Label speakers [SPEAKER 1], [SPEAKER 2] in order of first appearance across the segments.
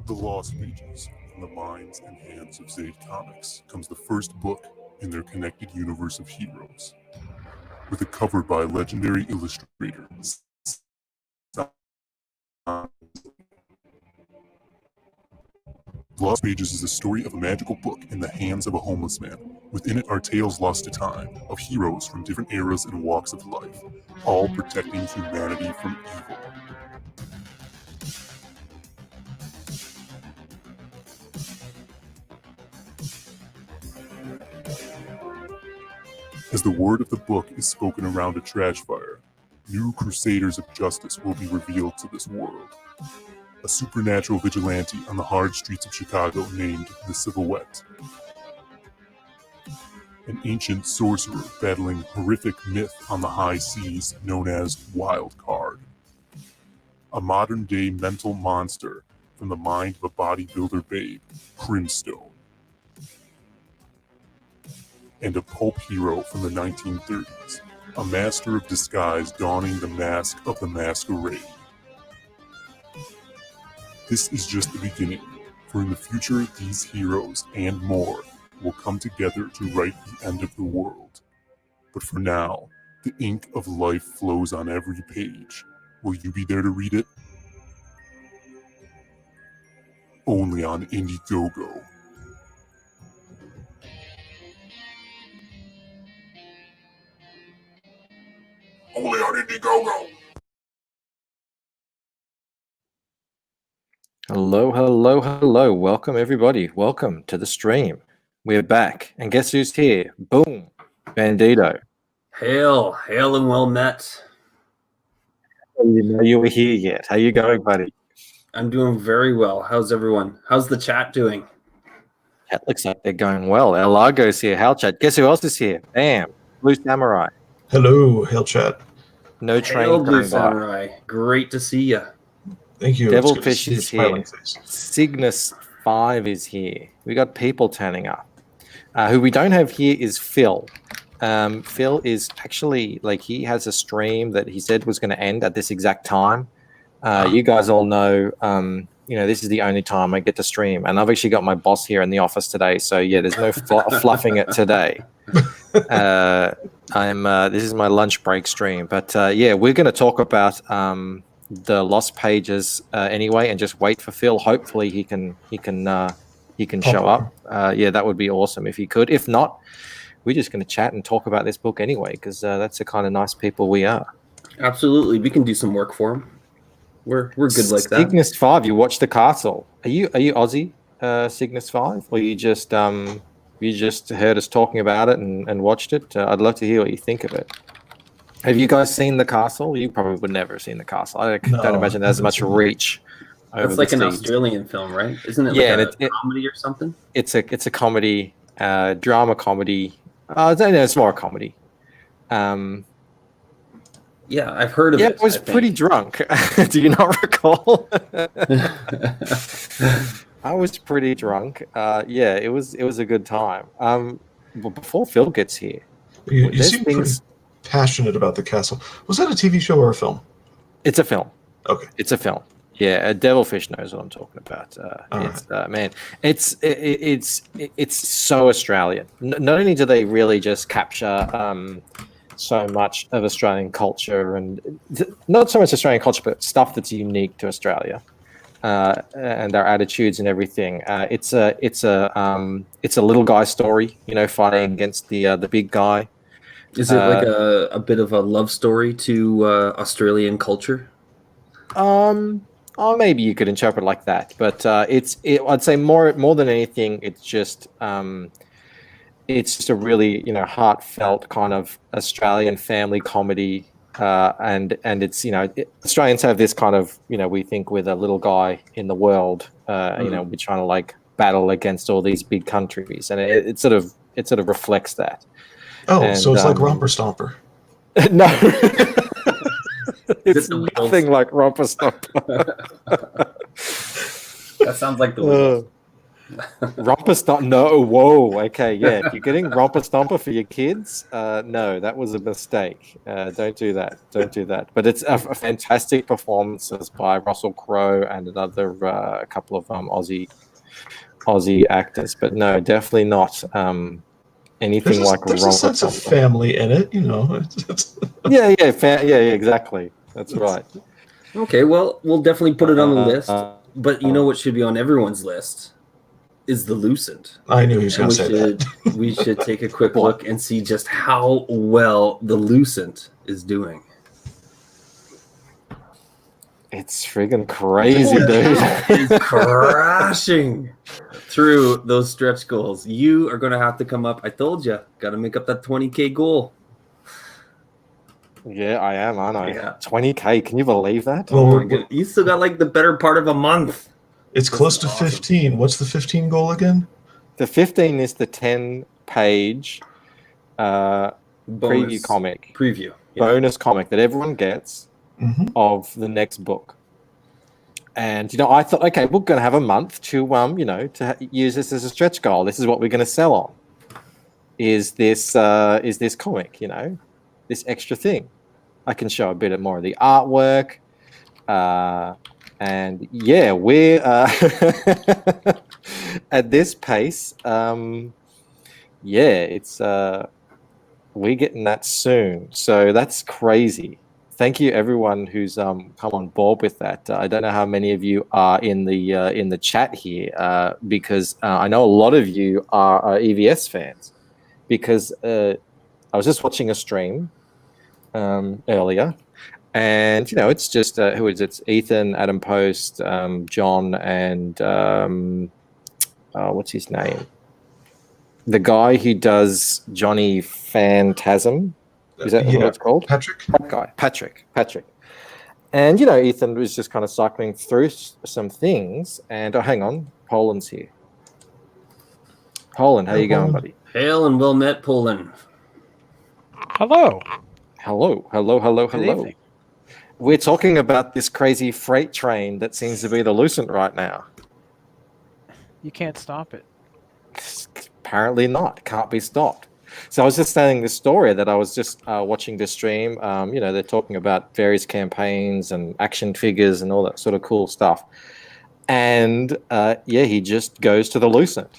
[SPEAKER 1] The Lost Pages, from the minds and hands of Zaid Comics, comes the first book in their connected universe of heroes. With a cover by legendary illustrator Lost Pages is a story of a magical book in the hands of a homeless man. Within it are tales lost to time, of heroes from different eras and walks of life, all protecting humanity from evil. As the word of the book is spoken around a trash fire, new crusaders of justice will be revealed to this world. A supernatural vigilante on the hard streets of Chicago named the Silhouette. An ancient sorcerer battling horrific myth on the high seas known as Wild Card. A modern-day mental monster from the mind of a bodybuilder babe, Crimstone. And a pulp hero from the 1930s, a master of disguise donning the mask of the masquerade. This is just the beginning, for in the future these heroes and more will come together to write the end of the world. But for now, the ink of life flows on every page. Will you be there to read it? Only on Indiegogo. Only on Indiegogo!
[SPEAKER 2] Hello. Welcome, everybody. Welcome to the stream. We're back. And guess who's here? Boom. Bandito.
[SPEAKER 3] Hail and well met.
[SPEAKER 2] You know you were here yet. How you going, buddy?
[SPEAKER 3] I'm doing very well. How's everyone? How's the chat doing?
[SPEAKER 2] Chat looks like they're going well. El Largo's here. How chat? Guess who else is here? Bam. Blue Samurai.
[SPEAKER 4] Hello, Hail Chat.
[SPEAKER 2] No train
[SPEAKER 3] Hail, Blue
[SPEAKER 2] coming by.
[SPEAKER 3] Samurai. Great to see you.
[SPEAKER 4] Thank you.
[SPEAKER 2] Devilfish is here. Cygnus 5 is here. We got people turning up. Who we don't have here is Phil. Phil is actually, he has a stream that he said was going to end at this exact time. You guys all know, this is the only time I get to stream. And I've actually got my boss here in the office today. So, yeah, there's no fluffing it today. This is my lunch break stream. But, we're going to talk about the Lost Pages anyway, and just wait for Phil. Hopefully he can show up. That would be awesome if he could. If not, we're just going to chat and talk about this book anyway, because that's the kind of nice people we are.
[SPEAKER 3] Absolutely, we can do some work for him. We're good like that.
[SPEAKER 2] Cygnus 5, you watched The Castle. Are you Aussie, Cygnus 5, or you just heard us talking about it and watched it? I'd love to hear what you think of it. Have you guys seen The Castle? You probably would never have seen The Castle. I don't imagine there's much reach.
[SPEAKER 3] It's like an Australian film, right? Isn't it like a comedy or something?
[SPEAKER 2] It's a comedy, drama comedy. It's more a comedy.
[SPEAKER 3] I've heard of it.
[SPEAKER 2] Yeah, it was pretty drunk. Do you not recall? I was pretty drunk. It was a good time. But before Phil gets here,
[SPEAKER 4] you seem pretty passionate about The Castle. Was that a TV show or a film?
[SPEAKER 2] It's a film.
[SPEAKER 4] Okay.
[SPEAKER 2] It's a film. Yeah, Devilfish knows what I'm talking about. It's so Australian. Not only do they really just capture so much of Australian culture, and not so much Australian culture, but stuff that's unique to Australia, and our attitudes and everything. It's a little guy story, fighting against the big guy.
[SPEAKER 3] Is it like a bit of a love story to Australian culture?
[SPEAKER 2] Maybe you could interpret it like that, but I'd say more than anything, it's just a really heartfelt kind of Australian family comedy, and it's Australians have this kind of we think we're the little guy in the world, we're trying to battle against all these big countries, and it sort of reflects that.
[SPEAKER 4] Oh, so it's like Romper Stomper.
[SPEAKER 2] No. It's nothing like Romper Stomper.
[SPEAKER 3] That sounds like the Wiggles.
[SPEAKER 2] Romper Stomp? No, whoa. Okay, yeah. If you're getting Romper Stomper for your kids, no, that was a mistake. Don't do that. Don't do that. But it's a fantastic performances by Russell Crowe and another a couple of Aussie actors. But no, definitely not anything like
[SPEAKER 4] there's
[SPEAKER 2] Romper
[SPEAKER 4] a sense of
[SPEAKER 2] Stomper.
[SPEAKER 4] family in it, you know.
[SPEAKER 2] Yeah, exactly. That's right.
[SPEAKER 3] Okay, well, we'll definitely put it on the list. But you know what should be on everyone's list is the Lucent.
[SPEAKER 4] I knew he was going
[SPEAKER 3] And
[SPEAKER 4] to say that.
[SPEAKER 3] we should take a quick look and see just how well the Lucent is doing.
[SPEAKER 2] It's friggin' crazy, dude.
[SPEAKER 3] It's crashing through those stretch goals. You are going to have to come up. I told you, got to make up that 20K goal.
[SPEAKER 2] Yeah, I am, aren't I?
[SPEAKER 3] Yeah.
[SPEAKER 2] 20K. Can you believe that?
[SPEAKER 4] Well,
[SPEAKER 3] Oh my goodness. You still got like the better part of a month.
[SPEAKER 4] it's close to
[SPEAKER 3] awesome.
[SPEAKER 4] 15. What's the 15 goal again?
[SPEAKER 2] The 15 is the 10-page preview comic,
[SPEAKER 3] Preview.
[SPEAKER 2] bonus comic that everyone gets of the next book. And, you know, I thought, okay, we're going to have a month to, you know, to use this as a stretch goal. This is what we're going to sell on. Is this comic, you know, this extra thing. I can show a bit more of the artwork. And yeah, we're at this pace. Yeah, it's we're getting that soon. So that's crazy. Thank you, everyone who's come on board with that. I don't know how many of you are in the chat here because I know a lot of you are EVS fans. Because I was just watching a stream earlier, and you know, it's just who is it? It's Ethan, Adam Post, John, and what's his name? The guy who does Johnny Phantasm. Is that what it's called?
[SPEAKER 4] Patrick?
[SPEAKER 2] That guy, Patrick. And, you know, Ethan was just kind of cycling through some things. And, oh, hang on. Poland's here. Poland, how you going, buddy?
[SPEAKER 3] Hail and well met, Poland.
[SPEAKER 5] Hello.
[SPEAKER 2] Hello. We're talking about this crazy freight train that seems to be the Lucent right now.
[SPEAKER 5] You can't stop it.
[SPEAKER 2] Apparently not. Can't be stopped. So I was just telling this story that I was just watching this stream. You know, they're talking about various campaigns and action figures and all that sort of cool stuff. And yeah, he just goes to the Lucent.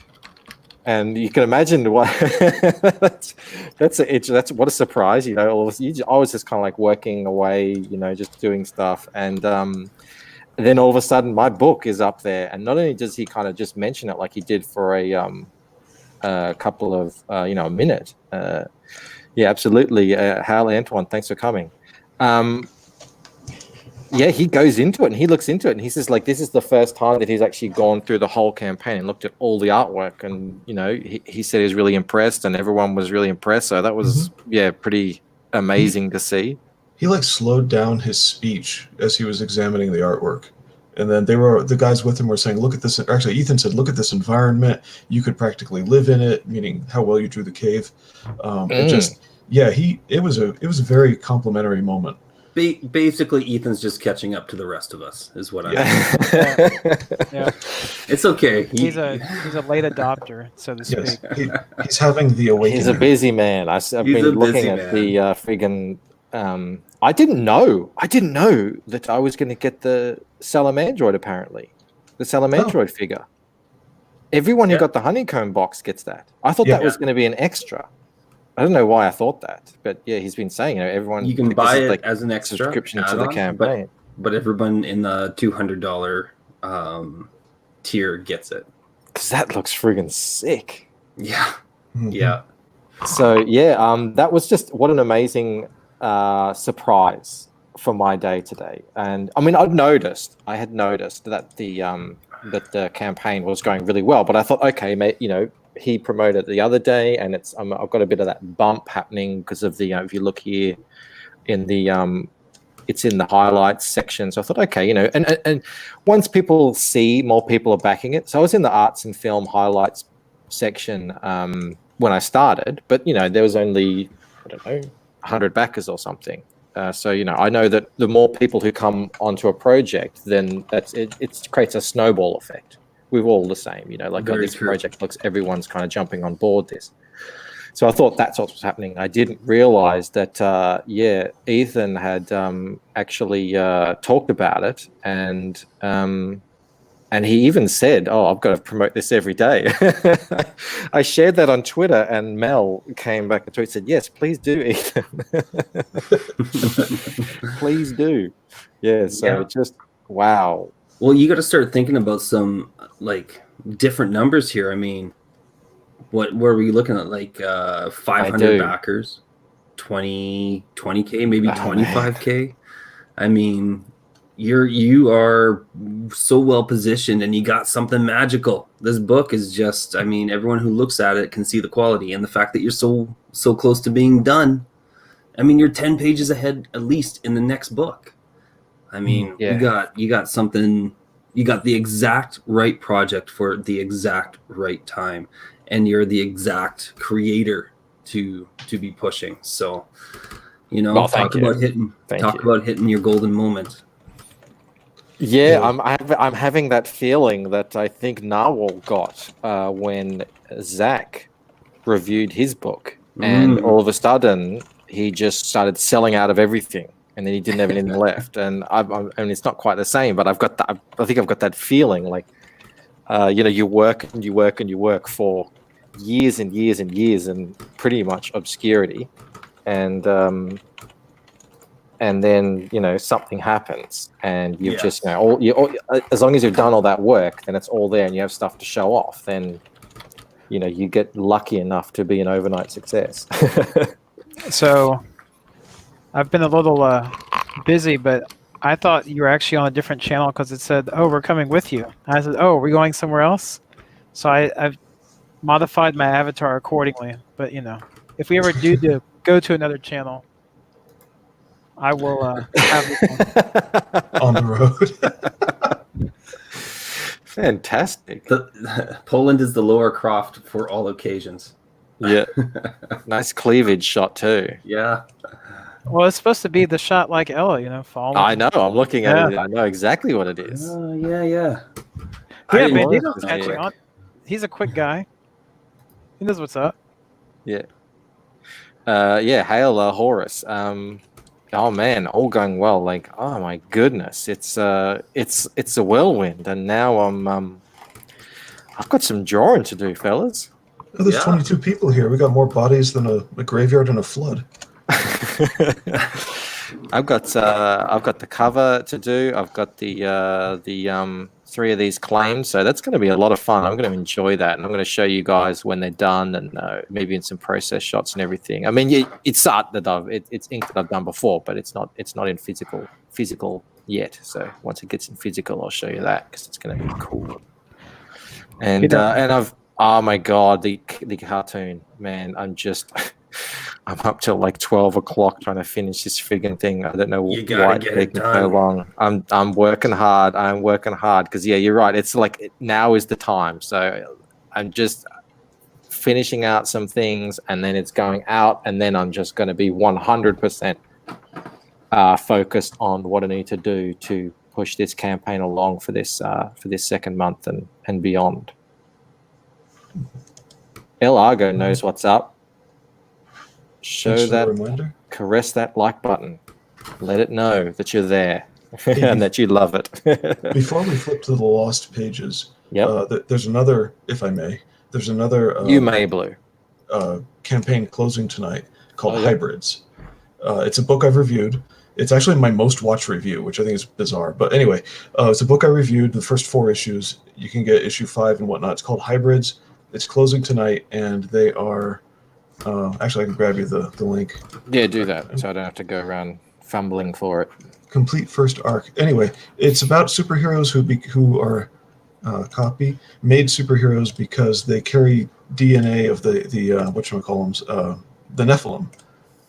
[SPEAKER 2] And you can imagine what that's what a surprise, you know. I was just kind of like working away, you know, just doing stuff, and then all of a sudden my book is up there, and not only does he kind of just mention it like he did for a couple of you know, a minute. Yeah, absolutely. Hal Antoine, thanks for coming. Yeah, he goes into it and he looks into it and he says, like, this is the first time that he's actually gone through the whole campaign and looked at all the artwork. And, you know, he said he was really impressed and everyone was really impressed. So that was, yeah, pretty amazing to see.
[SPEAKER 4] He like slowed down his speech as he was examining the artwork. And then the guys with him were saying, look at this. Actually, Ethan said, look at this environment. You could practically live in it, meaning how well you drew the cave. It was a very complimentary moment.
[SPEAKER 3] Basically, Ethan's just catching up to the rest of us, is what I mean.
[SPEAKER 5] Yeah.
[SPEAKER 3] It's okay.
[SPEAKER 5] He's a late adopter, so to speak.
[SPEAKER 4] Yes, he's having the awakening.
[SPEAKER 2] He's a busy man. I've been looking at the friggin'. I didn't know that I was going to get the Salamandroid. Apparently, the Salamandroid figure. Everyone who got the honeycomb box gets that. I thought that was going to be an extra. I don't know why I thought that, but yeah, he's been saying, you know, everyone
[SPEAKER 3] you can buy it as an extra
[SPEAKER 2] subscription to the campaign,
[SPEAKER 3] but everyone in the $200 tier gets it
[SPEAKER 2] because that looks friggin' sick.
[SPEAKER 3] Yeah, yeah.
[SPEAKER 2] So yeah, that was just what an amazing surprise for my day today. And I mean, I had noticed that the campaign was going really well, but I thought, okay, mate, you know. He promoted the other day, and it's I've got a bit of that bump happening because of the if you look here in the it's in the highlights section. So I thought, okay, you know, and once people see more people are backing it. So I was in the arts and film highlights section when I started, but you know, there was only 100 backers or something. So you know, I know that the more people who come onto a project, then it creates a snowball effect, we're all the same, you know, like
[SPEAKER 3] Very
[SPEAKER 2] this
[SPEAKER 3] true.
[SPEAKER 2] project looks, everyone's kind of jumping on board this. So I thought that's what was happening. I didn't realize that, Ethan had actually talked about it, and he even said, "Oh, I've got to promote this every day." I shared that on Twitter, and Mel came back and tweeted, said, "Yes, please do, Ethan. Please do." Yeah. So just wow.
[SPEAKER 3] Well, you got to start thinking about some like different numbers here. I mean, what were we looking at? Like 500 backers, 20K, maybe 25K. I mean, you are so well positioned, and you got something magical. This book is just, I mean, everyone who looks at it can see the quality, and the fact that you're so close to being done. I mean, you're 10 pages ahead at least in the next book. I mean, you got something. You got the exact right project for the exact right time, and you're the exact creator to be pushing. So, you know, talk about hitting your golden moment.
[SPEAKER 2] Yeah, I'm having that feeling that I think Narwhal got when Zach reviewed his book, and all of a sudden he just started selling out of everything, and then he didn't have anything left. And I mean, it's not quite the same, but I think I've got that feeling like, you know, you work and you work and you work for years and years and years in pretty much obscurity, and then, you know, something happens, and you've just, you know, as long as you've done all that work, then it's all there, and you have stuff to show off. Then, you know, you get lucky enough to be an overnight success.
[SPEAKER 5] So, I've been a little busy, but I thought you were actually on a different channel because it said, "Oh, we're coming with you." And I said, "Oh, are we going somewhere else?" So I've modified my avatar accordingly. But you know, if we ever do to go to another channel, I will have it
[SPEAKER 4] on the road.
[SPEAKER 2] Fantastic.
[SPEAKER 3] Poland is the Lower Croft for all occasions.
[SPEAKER 2] Yeah. Nice cleavage shot too.
[SPEAKER 3] Yeah.
[SPEAKER 5] Well, it's supposed to be the shot like Ella, you know, falling.
[SPEAKER 2] I know. I'm looking at it. I know exactly what it is.
[SPEAKER 3] Yeah.
[SPEAKER 5] Yeah, Bandito's catching on. He's a quick guy. He knows what's up.
[SPEAKER 2] Yeah. Hail Horus. Oh man, all going well. Like, oh my goodness, it's a whirlwind, and now I've got some drawing to do, fellas.
[SPEAKER 4] Oh, there's 22 people here. We got more bodies than a graveyard and a flood.
[SPEAKER 2] I've got the cover to do. I've got the 3 of these claims, so that's going to be a lot of fun. I'm going to enjoy that, and I'm going to show you guys when they're done, and maybe in some process shots and everything. I mean, it's art that it's ink that I've done before, but it's not in physical yet. So once it gets in physical, I'll show you that, because it's going to be cool. And oh my god, the cartoon, man! I'm up till like 12 o'clock trying to finish this friggin' thing. I don't know why it's taking so long. I'm working hard. Because you're right. It's like now is the time. So I'm just finishing out some things, and then it's going out, and then I'm just going to be 100% focused on what I need to do to push this campaign along for this second month and beyond. El Argo knows what's up. Show that, reminder. Caress that like button. Let it know that you're there and that you love it.
[SPEAKER 4] Before we flip to the lost pages, there's another, if I may,
[SPEAKER 2] you may, Blue.
[SPEAKER 4] Campaign closing tonight called Hybrids. It's a book I've reviewed. It's actually my most watched review, which I think is bizarre. But anyway, it's a book I reviewed, the first 4 issues. You can get issue 5 and whatnot. It's called Hybrids. It's closing tonight, and they are... actually, I can grab you the link.
[SPEAKER 2] Yeah, do that, so I don't have to go around fumbling for it.
[SPEAKER 4] Complete first arc. Anyway, it's about superheroes who are made superheroes because they carry DNA of the whatchamacallums, the Nephilim.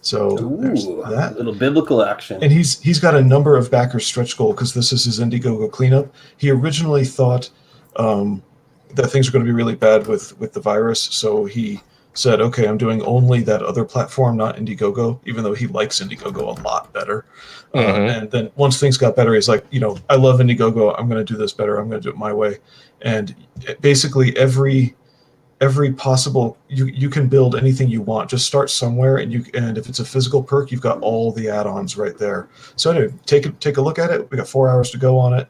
[SPEAKER 4] So there's that.
[SPEAKER 3] A little biblical action.
[SPEAKER 4] And he's got a number of backers stretch goal because this is his Indiegogo cleanup. He originally thought that things were going to be really bad with the virus, so he said, okay, I'm doing only that other platform, not Indiegogo, even though he likes Indiegogo a lot better. And then once things got better, he's like, I love Indiegogo. I'm going to do this better. I'm going to do it my way. And basically every possible, you can build anything you want. Just start somewhere, and if it's a physical perk, you've got all the add-ons right there. So anyway, take a look at it. We got 4 hours to go on it.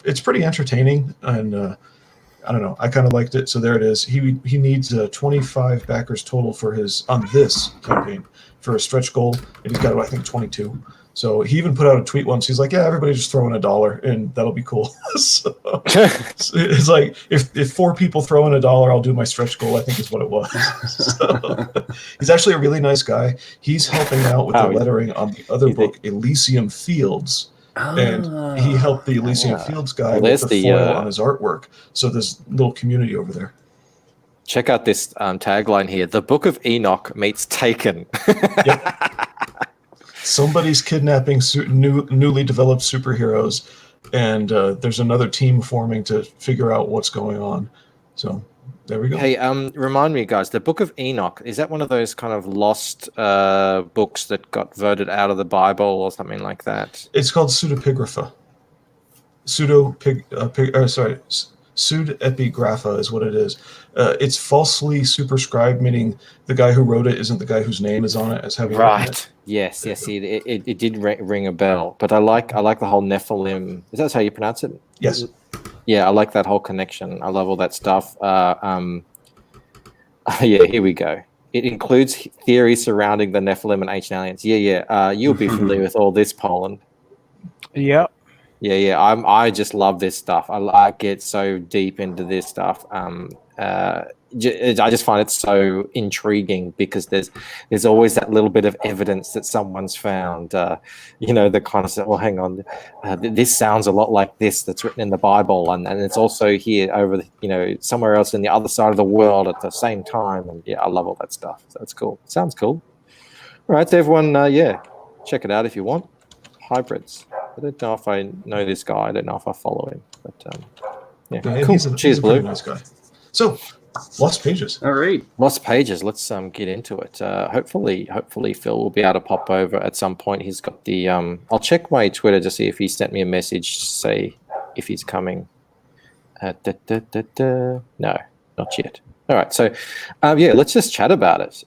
[SPEAKER 4] It's pretty entertaining, and I don't know. I kind of liked it. So there it is. He needs 25 backers total on this campaign for a stretch goal, and he's got, I think, 22. So he even put out a tweet once. He's like, "Yeah, everybody just throw in $1, and that'll be cool." So it's like if 4 people throw in $1, I'll do my stretch goal, I think is what it was. So he's actually a really nice guy. He's helping out with the lettering on the other book, Elysium Fields. And he helped the Elysium Fields guy with the foil on his artwork. So there's a little community over there.
[SPEAKER 2] Check out this tagline here. The Book of Enoch meets Taken.
[SPEAKER 4] Yep. Somebody's kidnapping newly developed superheroes, and there's another team forming to figure out what's going on. So there we go.
[SPEAKER 2] Hey, remind me, guys, the Book of Enoch, is that one of those kind of lost books that got voted out of the Bible or something like that?
[SPEAKER 4] It's called pseudepigrapha. Pseudepigrapha is what it is. It's falsely superscribed, meaning the guy who wrote it isn't the guy whose name is on it as having written it.
[SPEAKER 2] Yes. It did ring a bell. But I like the whole Nephilim. Is that how you pronounce it?
[SPEAKER 4] Yes.
[SPEAKER 2] Yeah, I like that whole connection. I love all that stuff. Yeah, here we go. It includes theories surrounding the Nephilim and ancient aliens. Yeah. You'll be familiar with all this, Poland.
[SPEAKER 5] Yep.
[SPEAKER 2] Yeah. I just love this stuff. I get so deep into this stuff. I just find it so intriguing because there's always that little bit of evidence that someone's found. The kind of, well, hang on, this sounds a lot like this that's written in the Bible, and it's also here over somewhere else in the other side of the world at the same time. And yeah, I love all that stuff. So it's cool. Sounds cool. All right, so everyone, check it out if you want. Hybrids. I don't know if I know this guy. I don't know if I follow him, but
[SPEAKER 4] Yeah,
[SPEAKER 2] cool.
[SPEAKER 4] He's a pretty nice guy. So, Lost Pages.
[SPEAKER 3] All right.
[SPEAKER 2] Lost Pages. Let's get into it. Hopefully Phil will be able to pop over at some point. He's got the I'll check my Twitter to see if he sent me a message to say if he's coming. No, not yet. All right. So, let's just chat about it.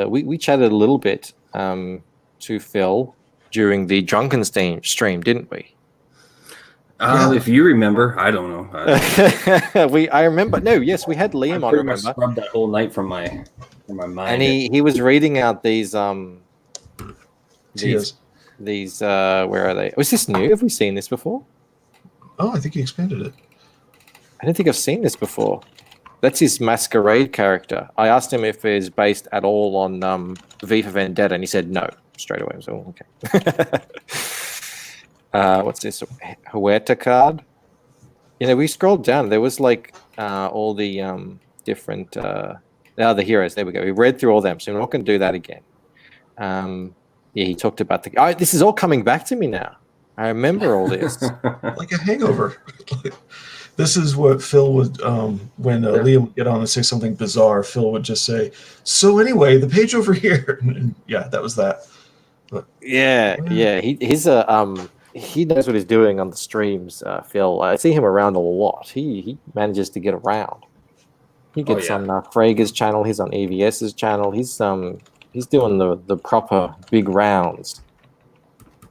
[SPEAKER 2] We chatted a little bit to Phil during the Drunken stream, didn't we?
[SPEAKER 3] If you remember, I don't know.
[SPEAKER 2] I remember. No, yes, we had Liam on. Remember?
[SPEAKER 3] Scrubbed that whole night from my mind.
[SPEAKER 2] And he was reading out these these where are they? Was this new? Have we seen this before?
[SPEAKER 4] Oh, I think he expanded it.
[SPEAKER 2] I don't think I've seen this before. That's his Masquerade character. I asked him if it's based at all on V for Vendetta, and he said no straight away. So okay. What's this? Huerta card. We scrolled down. There was like all the different the heroes. There we go. We read through all them, so we're not going to do that again. He talked about this is all coming back to me now. I remember all this.
[SPEAKER 4] Like a hangover. This is what Phil would, when Liam would get on and say something bizarre, Phil would just say, "So anyway, the page over here." And yeah, that was that. But,
[SPEAKER 2] he knows what he's doing on the streams, Phil. I see him around a lot. He manages to get around. He gets on Frager's channel. He's on EVS's channel. He's doing the proper big rounds.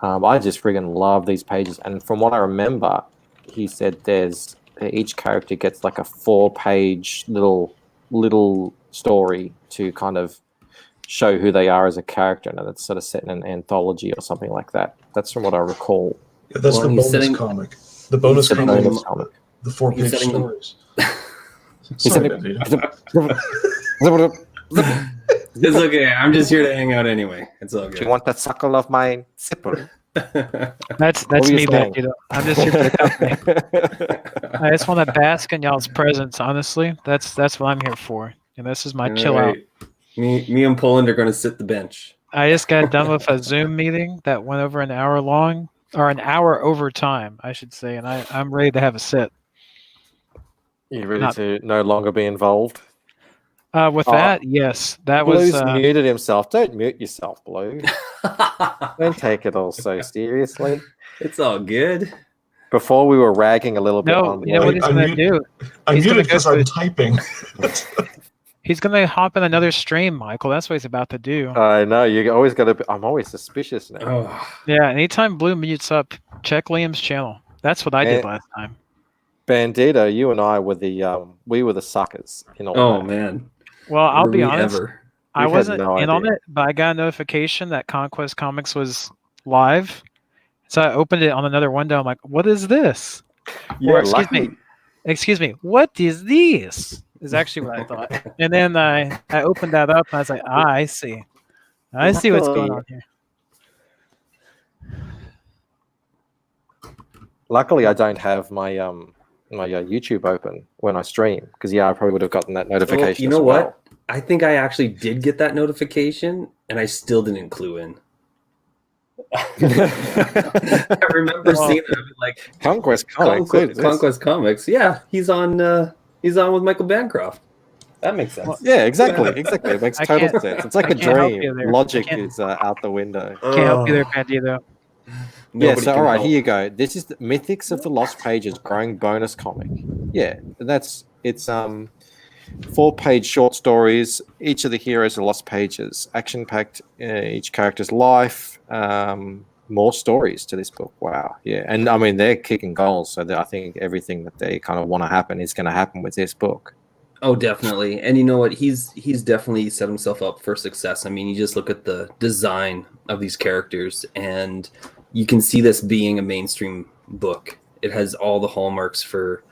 [SPEAKER 2] I just friggin' love these pages. And from what I remember, he said each character gets like a 4-page little story to kind of show who they are as a character, and it's sort of set in an anthology or something like that. That's from what I recall.
[SPEAKER 4] Yeah, that's the bonus comic. The bonus comic. The 4-page stories.
[SPEAKER 3] It's okay. I'm just here to hang out anyway. It's all good.
[SPEAKER 2] Do you want that suckle of mine? Sipple.
[SPEAKER 5] That's me, man. I'm just here for the company. I just want to bask in y'all's presence. Honestly, that's what I'm here for. And this is my chill out.
[SPEAKER 3] Me and Poland are going to sit the bench.
[SPEAKER 5] I just got done with a Zoom meeting that went over an hour long, or an hour over time, I should say, and I'm ready to have a sit.
[SPEAKER 2] You ready to no longer be involved?
[SPEAKER 5] With
[SPEAKER 2] Oh,
[SPEAKER 5] that, yes, that
[SPEAKER 2] Blue's
[SPEAKER 5] was.
[SPEAKER 2] muted himself. Don't mute yourself, Blue. Don't take it all so seriously.
[SPEAKER 3] It's all good.
[SPEAKER 2] Before we were ragging a little bit
[SPEAKER 5] No,
[SPEAKER 2] on
[SPEAKER 5] you know what
[SPEAKER 2] Blue.
[SPEAKER 5] he's gonna do?
[SPEAKER 4] I'm
[SPEAKER 5] He's gonna
[SPEAKER 4] muted
[SPEAKER 5] go
[SPEAKER 4] because
[SPEAKER 5] to
[SPEAKER 4] I'm
[SPEAKER 5] his-
[SPEAKER 4] typing.
[SPEAKER 5] He's gonna hop in another stream, Michael. That's what he's about to do.
[SPEAKER 2] I know you always got to. I'm always suspicious now.
[SPEAKER 3] Oh,
[SPEAKER 5] Yeah, anytime Blue mutes up, check Liam's channel. That's what I did
[SPEAKER 2] And-
[SPEAKER 5] last time.
[SPEAKER 2] Bandito, you and I were the suckers in all
[SPEAKER 3] oh
[SPEAKER 2] that.
[SPEAKER 3] man.
[SPEAKER 5] Well, I'll
[SPEAKER 3] Were
[SPEAKER 5] be
[SPEAKER 3] we
[SPEAKER 5] honest.
[SPEAKER 3] ever?
[SPEAKER 5] I
[SPEAKER 2] We've had
[SPEAKER 5] wasn't
[SPEAKER 2] no
[SPEAKER 5] in on
[SPEAKER 2] idea.
[SPEAKER 5] it, but I got a notification that Conquest Comics was live. So I opened it on another window. I'm like, what is this? Or, excuse me, what is this? Is actually what I thought. And then I opened that up and I was like, I see. I see what's going on here.
[SPEAKER 2] Luckily, I don't have my YouTube open when I stream because I probably would have gotten that notification.
[SPEAKER 3] Well, you know
[SPEAKER 2] as
[SPEAKER 3] what?
[SPEAKER 2] well.
[SPEAKER 3] I think I actually did get that notification, and I still didn't clue in. I remember
[SPEAKER 5] Well,
[SPEAKER 3] seeing that, like
[SPEAKER 2] Conquest Comics.
[SPEAKER 3] Conquest Comics. Yeah, he's on with Michael Bancroft. That makes sense.
[SPEAKER 2] Yeah, exactly. It makes
[SPEAKER 5] I
[SPEAKER 2] total
[SPEAKER 5] can't-
[SPEAKER 2] sense. It's like
[SPEAKER 5] I
[SPEAKER 2] a
[SPEAKER 5] can't help you
[SPEAKER 2] dream.
[SPEAKER 5] there.
[SPEAKER 2] Logic
[SPEAKER 5] I can't-
[SPEAKER 2] is out the window.
[SPEAKER 5] Can't help you there, Bandito.
[SPEAKER 2] Yeah,
[SPEAKER 3] Nobody
[SPEAKER 2] so
[SPEAKER 3] can
[SPEAKER 2] all right,
[SPEAKER 3] help.
[SPEAKER 2] here you go. This is the Mythics of the Lost Pages growing bonus comic. Yeah, it's 4-page short stories. Each of the heroes are lost pages, action packed. Each character's life. More stories to this book. Wow, yeah, and I mean they're kicking goals, so I think everything that they kind of want to happen is going to happen with this book.
[SPEAKER 3] Oh, definitely. And you know what? He's definitely set himself up for success. I mean, you just look at the design of these characters, and you can see this being a mainstream book. It has all the hallmarks for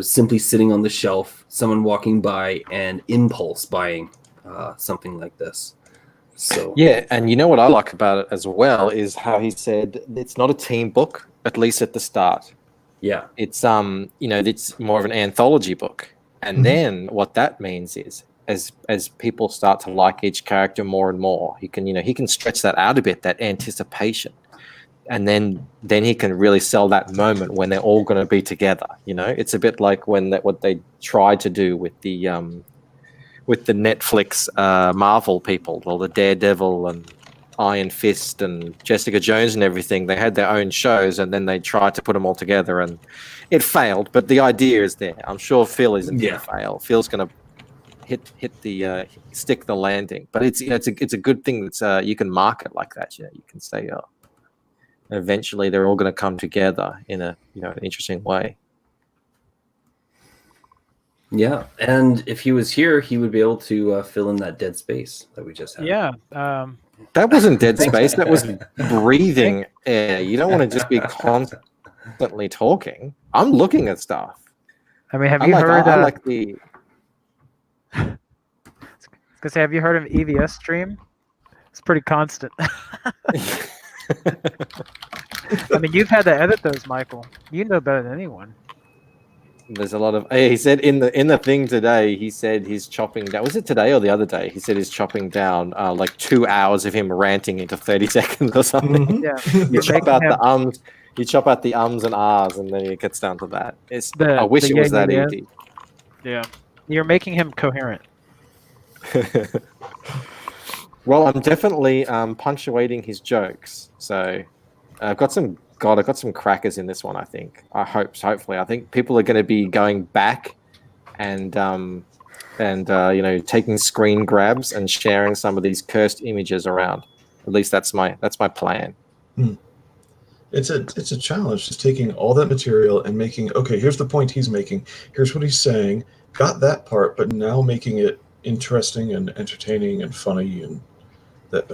[SPEAKER 3] simply sitting on the shelf, someone walking by, and impulse buying something like this. So
[SPEAKER 2] Yeah, and you know what I like about it as well is how he said it's not a team book, at least at the start.
[SPEAKER 3] yeah,
[SPEAKER 2] It's it's more of an anthology book. And then what that means is as people start to like each character more and more, he can stretch that out a bit, that anticipation. And then he can really sell that moment when they're all going to be together. It's a bit like what they tried to do with the Netflix Marvel people, or the Daredevil and Iron Fist and Jessica Jones and everything. They had their own shows, and then they tried to put them all together, and it failed. But the idea is there. I'm sure Phil isn't going to fail. Phil's going to stick the landing. But it's a good thing that you can market like that. You can say, eventually they're all going to come together in an interesting way.
[SPEAKER 3] yeah. And if he was here, he would be able to fill in that dead space that we just had.
[SPEAKER 5] Yeah.
[SPEAKER 2] That wasn't dead space. That was breathing air. You don't want to just be constantly talking. I'm looking at stuff.
[SPEAKER 5] I mean, have
[SPEAKER 2] I'm
[SPEAKER 5] you
[SPEAKER 2] like,
[SPEAKER 5] heard?
[SPEAKER 2] I like the.
[SPEAKER 5] Because have you heard of EVS stream? It's pretty constant. I mean, you've had to edit those, Michael. You know better than anyone.
[SPEAKER 2] There's a lot of. He said in the thing today. He said he's chopping down. Was it today or the other day? He said he's chopping down like 2 hours of him ranting into 30 seconds or something.
[SPEAKER 5] Yeah.
[SPEAKER 2] You
[SPEAKER 5] You're
[SPEAKER 2] chop
[SPEAKER 5] making
[SPEAKER 2] out
[SPEAKER 5] him-
[SPEAKER 2] the ums. You chop out the ums and ahs, and then it gets down to that.
[SPEAKER 5] The-
[SPEAKER 2] I wish
[SPEAKER 5] the
[SPEAKER 2] it was
[SPEAKER 5] yeah,
[SPEAKER 2] that
[SPEAKER 5] yeah,
[SPEAKER 2] easy.
[SPEAKER 5] Yeah. You're making him coherent.
[SPEAKER 2] Well, I'm definitely punctuating his jokes. So I've got some crackers in this one. I think. Hopefully, I think people are going to be going back and taking screen grabs and sharing some of these cursed images around. At least that's my plan.
[SPEAKER 4] It's a challenge, just taking all that material and making, okay, here's the point he's making, here's what he's saying, got that part, but now making it interesting and entertaining and funny, and that.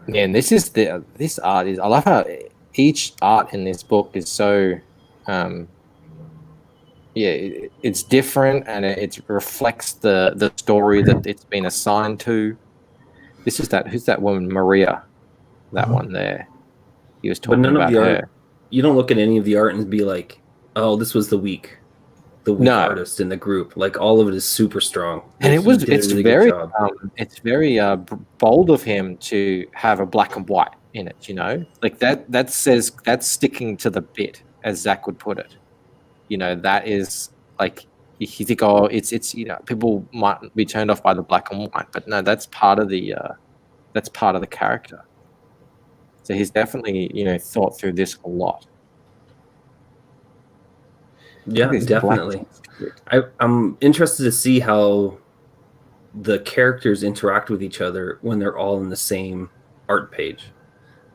[SPEAKER 2] Yeah, and this art is. I love how each art in this book is so. It's different, and it reflects the story that it's been assigned to. This is who's that woman, Maria, that one there. He was talking about
[SPEAKER 3] the
[SPEAKER 2] her.
[SPEAKER 3] art. You don't look at any of the art and be like, "Oh, this was the weak
[SPEAKER 2] No.
[SPEAKER 3] artist in the group." Like all of it is super strong,
[SPEAKER 2] And
[SPEAKER 3] He did a
[SPEAKER 2] it's
[SPEAKER 3] really good
[SPEAKER 2] very
[SPEAKER 3] job.
[SPEAKER 2] bold of him to have a black and white in it. Like that says that's sticking to the bit, as Zach would put it. That is like you think, oh, it's people might be turned off by the black and white, but no, that's part of the character. So he's definitely thought through this a lot.
[SPEAKER 3] Yeah, definitely. I'm interested to see how the characters interact with each other when they're all in the same art page,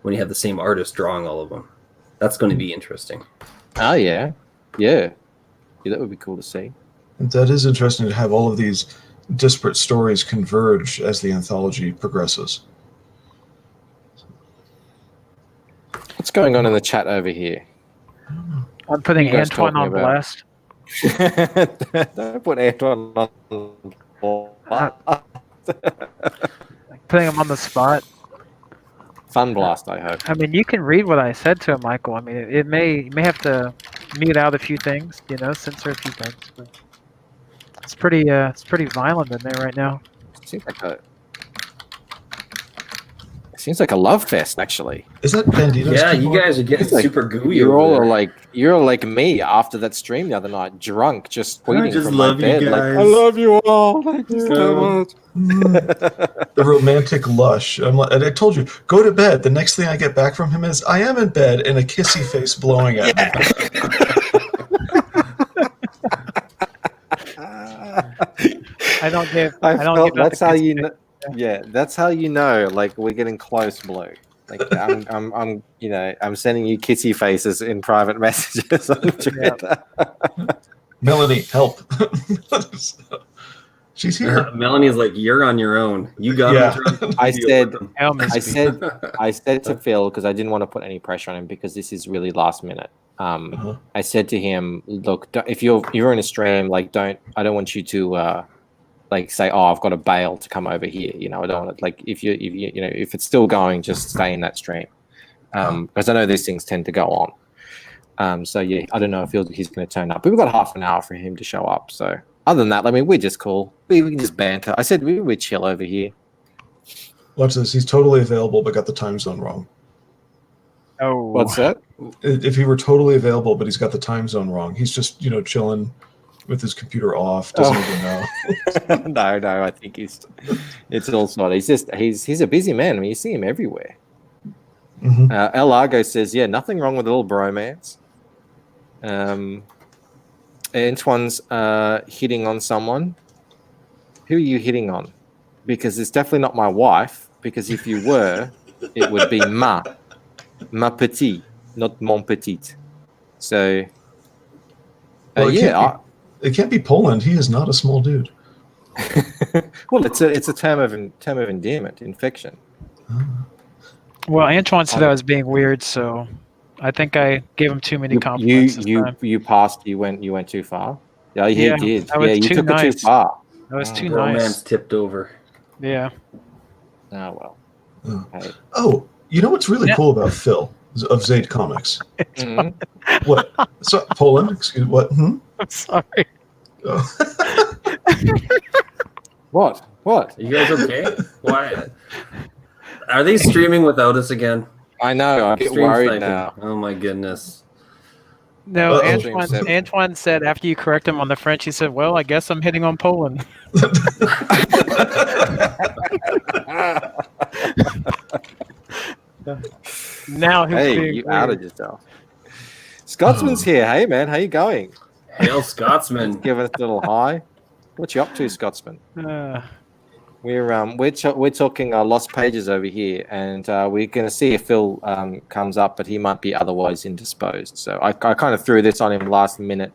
[SPEAKER 3] when you have the same artist drawing all of them. That's going to be interesting.
[SPEAKER 2] Oh yeah, that would be cool to see.
[SPEAKER 4] That is interesting to have all of these disparate stories converge as the anthology progresses.
[SPEAKER 2] What's going on in the chat over here?
[SPEAKER 5] I'm putting
[SPEAKER 2] You guys
[SPEAKER 5] Antoine on
[SPEAKER 2] talking about?
[SPEAKER 5] blast.
[SPEAKER 2] Don't put Antoine on.
[SPEAKER 5] Putting him on the spot.
[SPEAKER 2] Fun blast, I hope.
[SPEAKER 5] I mean, you can read what I said to him, Michael. I mean, you may have to mute out a few things, censor a few things. But it's pretty violent in there right now.
[SPEAKER 2] Seems like a love fest, actually.
[SPEAKER 4] Is that Bandito's
[SPEAKER 3] Yeah, you
[SPEAKER 4] keyboard?
[SPEAKER 3] guys are getting
[SPEAKER 2] It's like
[SPEAKER 3] super gooey.
[SPEAKER 2] You're
[SPEAKER 3] over
[SPEAKER 2] all
[SPEAKER 3] there.
[SPEAKER 2] you're like me after that stream the other night, drunk, just tweeting
[SPEAKER 3] just
[SPEAKER 2] from
[SPEAKER 3] love
[SPEAKER 2] my
[SPEAKER 3] you
[SPEAKER 2] bed. Like,
[SPEAKER 3] guys.
[SPEAKER 2] I love you all. Thank you so much.
[SPEAKER 4] The romantic lush. And I told you, go to bed. The next thing I get back from him is, I am in bed, and a kissy face blowing at me.
[SPEAKER 5] I don't give.
[SPEAKER 2] I
[SPEAKER 5] I don't
[SPEAKER 2] felt
[SPEAKER 5] give out
[SPEAKER 2] that's
[SPEAKER 5] the
[SPEAKER 2] how
[SPEAKER 5] kids
[SPEAKER 2] you
[SPEAKER 5] pic.
[SPEAKER 2] know. Yeah, that's how you know. Like we're getting close, Blue. Like I'm sending you kissy faces in private messages on Twitter.
[SPEAKER 4] Melanie, help. She's here.
[SPEAKER 3] Melanie's like, you're on your own. You got
[SPEAKER 4] Yeah.
[SPEAKER 3] him.
[SPEAKER 2] I said
[SPEAKER 5] Hell, Miss B.
[SPEAKER 2] I said to Phil, because I didn't want to put any pressure on him because this is really last minute. I said to him, look, if you're in a stream, like I don't want you to say, oh, I've got to bail to come over here. I don't want to, like, if it's still going, just stay in that stream. Because I know these things tend to go on. So yeah, I don't know if he's going to turn up. But we've got half an hour for him to show up. So other than that, I mean, we're just cool. We can just banter. I said we're chill over here.
[SPEAKER 4] Watch this. He's totally available, but got the time zone wrong.
[SPEAKER 5] Oh,
[SPEAKER 2] What's that?
[SPEAKER 4] If he were totally available, but he's got the time zone wrong, he's just chilling with his computer off. Doesn't even know.
[SPEAKER 2] No, I think it's all sorted. He's a busy man. I mean, you see him everywhere.
[SPEAKER 4] Mm-hmm.
[SPEAKER 2] El Largo says, yeah, nothing wrong with a little bromance. Antoine's hitting on someone. Who are you hitting on? Because it's definitely not my wife, because if you were, it would be ma petite, not mon petite. So,
[SPEAKER 4] Well,
[SPEAKER 2] it
[SPEAKER 4] it can't be Poland. He is not a small dude.
[SPEAKER 2] well, it's a term of endearment, infection.
[SPEAKER 5] well, Antoine said I was being weird, so I think I gave him too many compliments this time.
[SPEAKER 2] You passed. You went too far. Yeah, he
[SPEAKER 5] Yeah,
[SPEAKER 2] did.
[SPEAKER 5] I was
[SPEAKER 2] Yeah, you
[SPEAKER 5] too
[SPEAKER 2] took it too
[SPEAKER 5] nice.
[SPEAKER 2] far.
[SPEAKER 5] That was too
[SPEAKER 3] Romance
[SPEAKER 5] nice.
[SPEAKER 3] tipped over.
[SPEAKER 5] Yeah.
[SPEAKER 2] Oh well.
[SPEAKER 4] Oh.
[SPEAKER 2] Hey.
[SPEAKER 4] Oh, you know what's really
[SPEAKER 5] Yeah.
[SPEAKER 4] cool about Phil of Zaid Comics?
[SPEAKER 2] Mhm.
[SPEAKER 4] What? So Poland? Excuse what?
[SPEAKER 5] I'm sorry.
[SPEAKER 4] Oh.
[SPEAKER 2] What?
[SPEAKER 3] Are you guys okay? Why? Are they streaming without us again?
[SPEAKER 2] I know. I get
[SPEAKER 3] Stream
[SPEAKER 2] worried
[SPEAKER 3] sniping.
[SPEAKER 2] now.
[SPEAKER 3] Oh my goodness.
[SPEAKER 5] No,
[SPEAKER 4] Uh-oh.
[SPEAKER 5] Antoine said after you correct him on the French, he said, well, I guess I'm hitting on Poland. Now he's
[SPEAKER 2] Hey,
[SPEAKER 5] being
[SPEAKER 2] you
[SPEAKER 5] weird.
[SPEAKER 2] outed yourself. Scotsman's here. Hey man, how you going?
[SPEAKER 3] Hail Scotsman.
[SPEAKER 2] Give us a little hi. What you up to, Scotsman? We're talking Lost Pages over here, and we're going to see if Phil comes up, but he might be otherwise indisposed. So I kind of threw this on him last minute.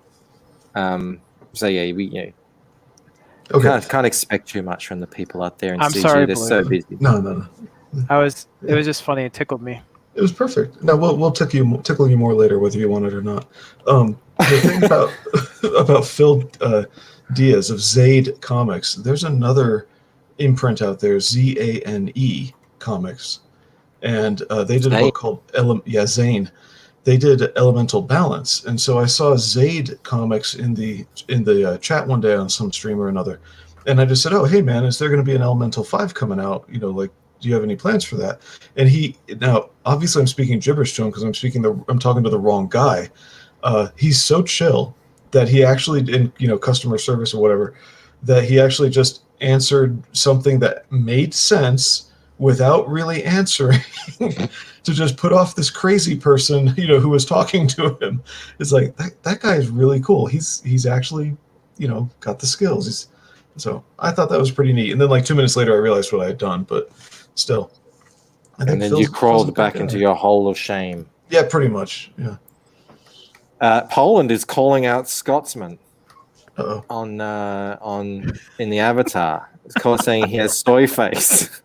[SPEAKER 2] So yeah, we
[SPEAKER 4] Okay.
[SPEAKER 2] can't expect too much from the people out there in
[SPEAKER 5] I'm
[SPEAKER 2] CG.
[SPEAKER 5] sorry,
[SPEAKER 2] They're
[SPEAKER 5] Blue.
[SPEAKER 2] so busy.
[SPEAKER 4] No.
[SPEAKER 5] It was just funny. It tickled me.
[SPEAKER 4] It was perfect. No, we'll tickle you more later, whether you want it or not. The thing about Phil Diaz of Zaid Comics, there's another imprint out there, Zane Comics, and they did a book called Zane. They did Elemental Balance, and so I saw Zaid Comics in the chat one day on some stream or another, and I just said, "Oh, hey man, is there going to be an Elemental 5 coming out? Do you have any plans for that?" And now obviously I'm speaking gibberish to him because I'm talking to the wrong guy. He's so chill that he actually, in customer service or whatever, that he actually just answered something that made sense without really answering to just put off this crazy person, who was talking to him. It's like that guy is really cool. He's actually, got the skills. So I thought that was pretty neat. And then like 2 minutes later, I realized what I had done, but still.
[SPEAKER 2] And then you crawled back into your hole of shame.
[SPEAKER 4] Yeah, pretty much. Yeah.
[SPEAKER 2] Poland is calling out Scotsman
[SPEAKER 4] Uh-oh.
[SPEAKER 2] on in the avatar. It's saying he has soy face.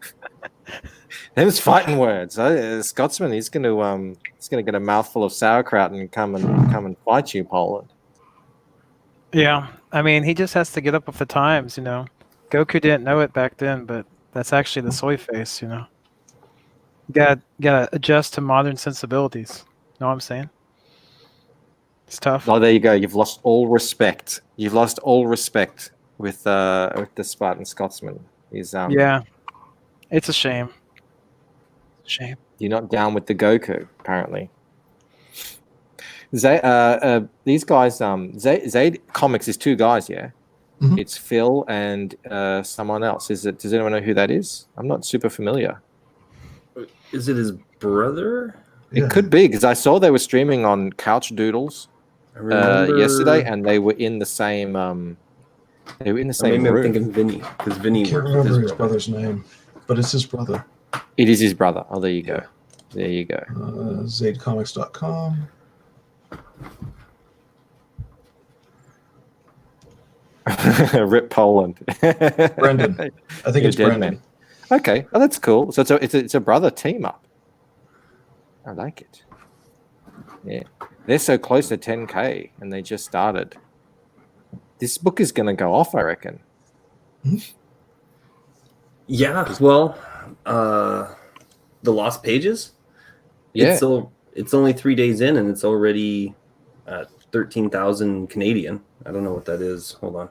[SPEAKER 2] Them's fighting words. Scotsman, he's going to get a mouthful of sauerkraut and come and fight you, Poland.
[SPEAKER 5] Yeah, I mean, he just has to get up with the times, Goku didn't know it back then, but that's actually the soy face, You gotta adjust to modern sensibilities. Know what I'm saying? It's tough.
[SPEAKER 2] Oh, there you go. You've lost all respect. You've lost all respect with the Spartan Scotsman. He's
[SPEAKER 5] yeah, it's a shame. Shame.
[SPEAKER 2] You're not down with the Goku, apparently. These guys, Zaid Comics is 2 guys, yeah?
[SPEAKER 4] Mhm.
[SPEAKER 2] It's Phil and someone else. Does anyone know who that is? I'm not super familiar.
[SPEAKER 3] Is it his brother?
[SPEAKER 2] It could be, because I saw they were streaming on Couch Doodles yesterday, and they were in the same
[SPEAKER 3] Maybe I'm
[SPEAKER 2] room.
[SPEAKER 3] thinking Vinny, because Vinny
[SPEAKER 4] I can't
[SPEAKER 3] works with
[SPEAKER 4] remember
[SPEAKER 3] his
[SPEAKER 4] his brother's name, but it's his brother.
[SPEAKER 2] It is his brother. Oh, there you go. There you go.
[SPEAKER 4] ZaidComics.com.
[SPEAKER 2] Rip Poland.
[SPEAKER 4] Brendan. I think it's
[SPEAKER 2] Dead
[SPEAKER 4] Brendan.
[SPEAKER 2] Man. Okay, oh, that's cool. So it's a brother team up. I like it. Yeah, they're so close to 10K, and they just started. This book is going to go off, I reckon.
[SPEAKER 3] Yeah, well, the Lost Pages.
[SPEAKER 2] Yeah,
[SPEAKER 3] it's only 3 days in, and it's already 13,000 Canadian. I don't know what that is. Hold on.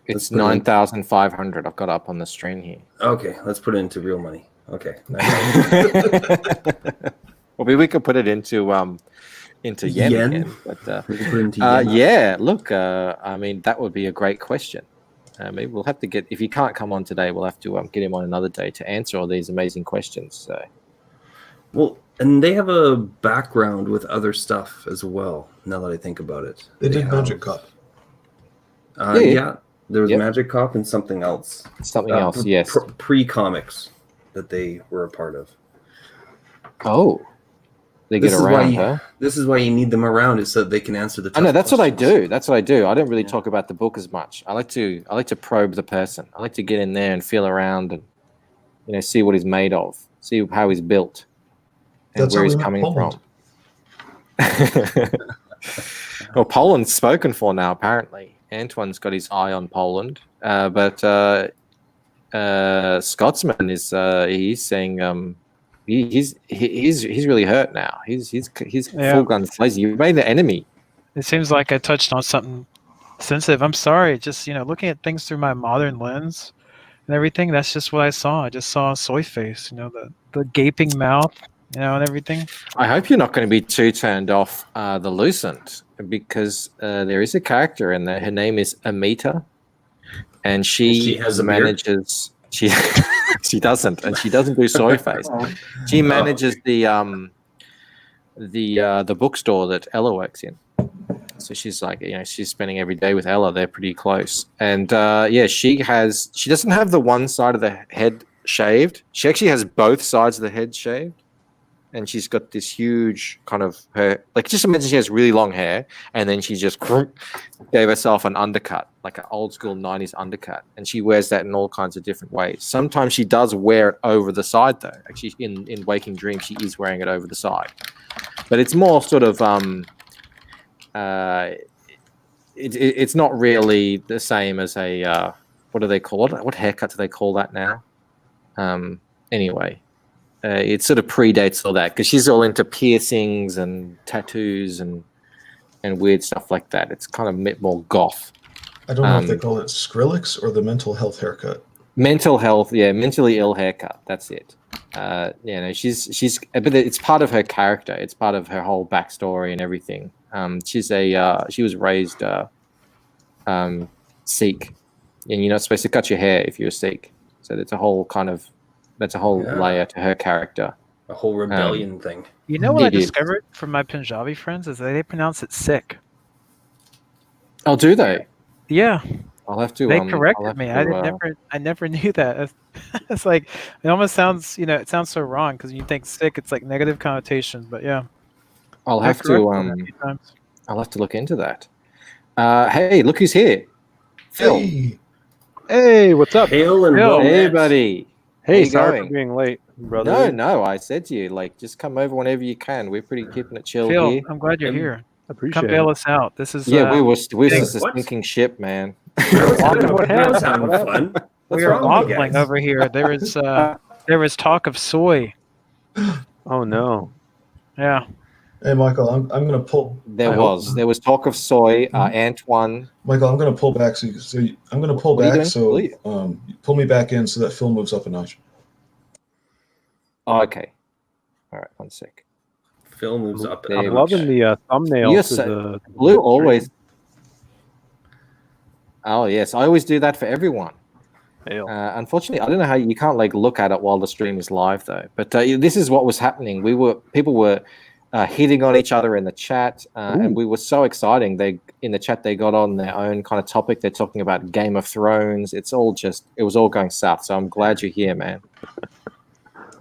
[SPEAKER 2] it's 9,500. I've got up on the screen here.
[SPEAKER 3] Okay, let's put it into real money. Okay.
[SPEAKER 2] Well, maybe we could put it into yen. Again, but
[SPEAKER 3] We can put it into yen.
[SPEAKER 2] yeah. Look, I mean, that would be a great question. Maybe we'll have to get, if he can't come on today, we'll have to get him on another day to answer all these amazing questions. So,
[SPEAKER 3] Well, and they have a background with other stuff as well. Now that I think about it,
[SPEAKER 4] They did
[SPEAKER 3] have-
[SPEAKER 4] Magic Cop.
[SPEAKER 3] Yeah, there was
[SPEAKER 2] Yep.
[SPEAKER 3] Magic Cop and something else.
[SPEAKER 2] something else, yes.
[SPEAKER 3] Pre-comics that they were a part of.
[SPEAKER 2] Oh, they get
[SPEAKER 3] This is why
[SPEAKER 2] around,
[SPEAKER 3] you-
[SPEAKER 2] huh?
[SPEAKER 3] This is why you need them around, is so that they can answer the.
[SPEAKER 2] I know
[SPEAKER 3] tough
[SPEAKER 2] that's what I
[SPEAKER 3] questions.
[SPEAKER 2] do. That's what I do. I don't really
[SPEAKER 3] Yeah.
[SPEAKER 2] talk about the book as much. I like to probe the person. I like to get in there and feel around and see what he's made of, see how he's built, and
[SPEAKER 4] That's
[SPEAKER 2] where
[SPEAKER 4] how
[SPEAKER 2] he's
[SPEAKER 4] we met
[SPEAKER 2] coming
[SPEAKER 4] Poland.
[SPEAKER 2] from. Well, Poland's spoken for now. Apparently, Antoine's got his eye on Poland, but Scotsman is he's saying he's really hurt now. He's
[SPEAKER 5] Yeah.
[SPEAKER 2] full guns blazing. You made the enemy.
[SPEAKER 5] It seems like I touched on something sensitive. I'm sorry. Just looking at things through my modern lens and everything. That's just what I saw. I just saw a soy face. The gaping mouth. And everything.
[SPEAKER 2] I hope you're not going to be too turned off the Lucent, because there is a character in there. Her name is Amita, and she
[SPEAKER 3] has a beard?
[SPEAKER 2] manages. She she doesn't, and she doesn't do soy face. She manages the bookstore that Ella works in. So she's like, she's spending every day with Ella. They're pretty close, and she doesn't have the one side of the head shaved. She actually has both sides of the head shaved. And she's got this huge kind of just imagine she has really long hair, and then she just gave herself an undercut, like an old school 90s undercut. And she wears that in all kinds of different ways. Sometimes she does wear it over the side, though. Actually, in Waking Dream, she is wearing it over the side. But it's more sort of, it's not really the same as a, what do they call it? What haircut do they call that now? Anyway. It sort of predates all that, because she's all into piercings and tattoos and weird stuff like that. It's kind of a bit more goth.
[SPEAKER 4] I don't know if they call it Skrillex or the mental health haircut.
[SPEAKER 2] Mental health, yeah, mentally ill haircut. That's it. She's, but it's part of her character. It's part of her whole backstory and everything. She was raised Sikh, and you're not supposed to cut your hair if you're a Sikh. So that's a whole layer to her character.
[SPEAKER 3] A whole rebellion thing.
[SPEAKER 5] You know what I
[SPEAKER 2] It is.
[SPEAKER 5] discovered from my Punjabi friends is that they pronounce it sick.
[SPEAKER 2] Oh, do they?
[SPEAKER 5] Yeah,
[SPEAKER 2] I'll have to.
[SPEAKER 5] they
[SPEAKER 2] I'll
[SPEAKER 5] corrected
[SPEAKER 2] have
[SPEAKER 5] me.
[SPEAKER 2] to,
[SPEAKER 5] I never knew that. It's like it almost sounds, it sounds so wrong because you think sick, it's like negative connotation. But yeah,
[SPEAKER 2] I'll
[SPEAKER 5] they
[SPEAKER 2] have
[SPEAKER 5] corrected
[SPEAKER 2] to.
[SPEAKER 5] me a few times.
[SPEAKER 2] I'll have to look into that. Hey, look who's here, Phil.
[SPEAKER 4] Hey,
[SPEAKER 6] Hey, what's up?
[SPEAKER 3] Hail and
[SPEAKER 5] Phil.
[SPEAKER 3] well
[SPEAKER 2] Hey,
[SPEAKER 3] met.
[SPEAKER 2] buddy. How
[SPEAKER 6] Hey,
[SPEAKER 2] you
[SPEAKER 6] sorry
[SPEAKER 2] going?
[SPEAKER 6] for being late, brother.
[SPEAKER 2] No. I said to you, like, just come over whenever you can. We're pretty keeping it chill
[SPEAKER 5] Phil,
[SPEAKER 2] here.
[SPEAKER 5] I'm glad you're
[SPEAKER 3] Um,
[SPEAKER 5] here.
[SPEAKER 6] Appreciate
[SPEAKER 5] Come bail
[SPEAKER 6] it.
[SPEAKER 5] us out. This is
[SPEAKER 2] Yeah, we're
[SPEAKER 5] big.
[SPEAKER 2] just a
[SPEAKER 3] What?
[SPEAKER 2] sinking ship, man.
[SPEAKER 3] I was having fun. What's
[SPEAKER 5] we are
[SPEAKER 3] wrong with you
[SPEAKER 5] waffling
[SPEAKER 3] guys?
[SPEAKER 5] over here. There was talk of soy.
[SPEAKER 6] Oh no.
[SPEAKER 5] Yeah.
[SPEAKER 4] hey, Michael, I'm gonna pull.
[SPEAKER 2] There
[SPEAKER 6] I hope
[SPEAKER 2] was talk of soy. Antoine.
[SPEAKER 4] Michael, I'm gonna pull back. I'm gonna pull
[SPEAKER 2] What are you
[SPEAKER 4] back.
[SPEAKER 2] doing?
[SPEAKER 4] So
[SPEAKER 2] Please.
[SPEAKER 4] pull me back in so that Phil moves up a notch.
[SPEAKER 2] Oh, okay. All right, 1 sec.
[SPEAKER 3] Phil moves up.
[SPEAKER 2] There
[SPEAKER 6] I'm
[SPEAKER 2] we
[SPEAKER 6] loving the thumbnail
[SPEAKER 2] You're
[SPEAKER 6] to
[SPEAKER 2] so-
[SPEAKER 6] the
[SPEAKER 2] Blue
[SPEAKER 6] stream.
[SPEAKER 2] always. Oh yes, I always do that for everyone.
[SPEAKER 6] Hail.
[SPEAKER 2] Unfortunately, I don't know how you can't like look at it while the stream is live though. But this is what was happening. People were hitting on each other in the chat, and we were so exciting. In the chat they got on their own kind of topic. They're talking about Game of Thrones. It was all going south. So I'm glad you're here, man.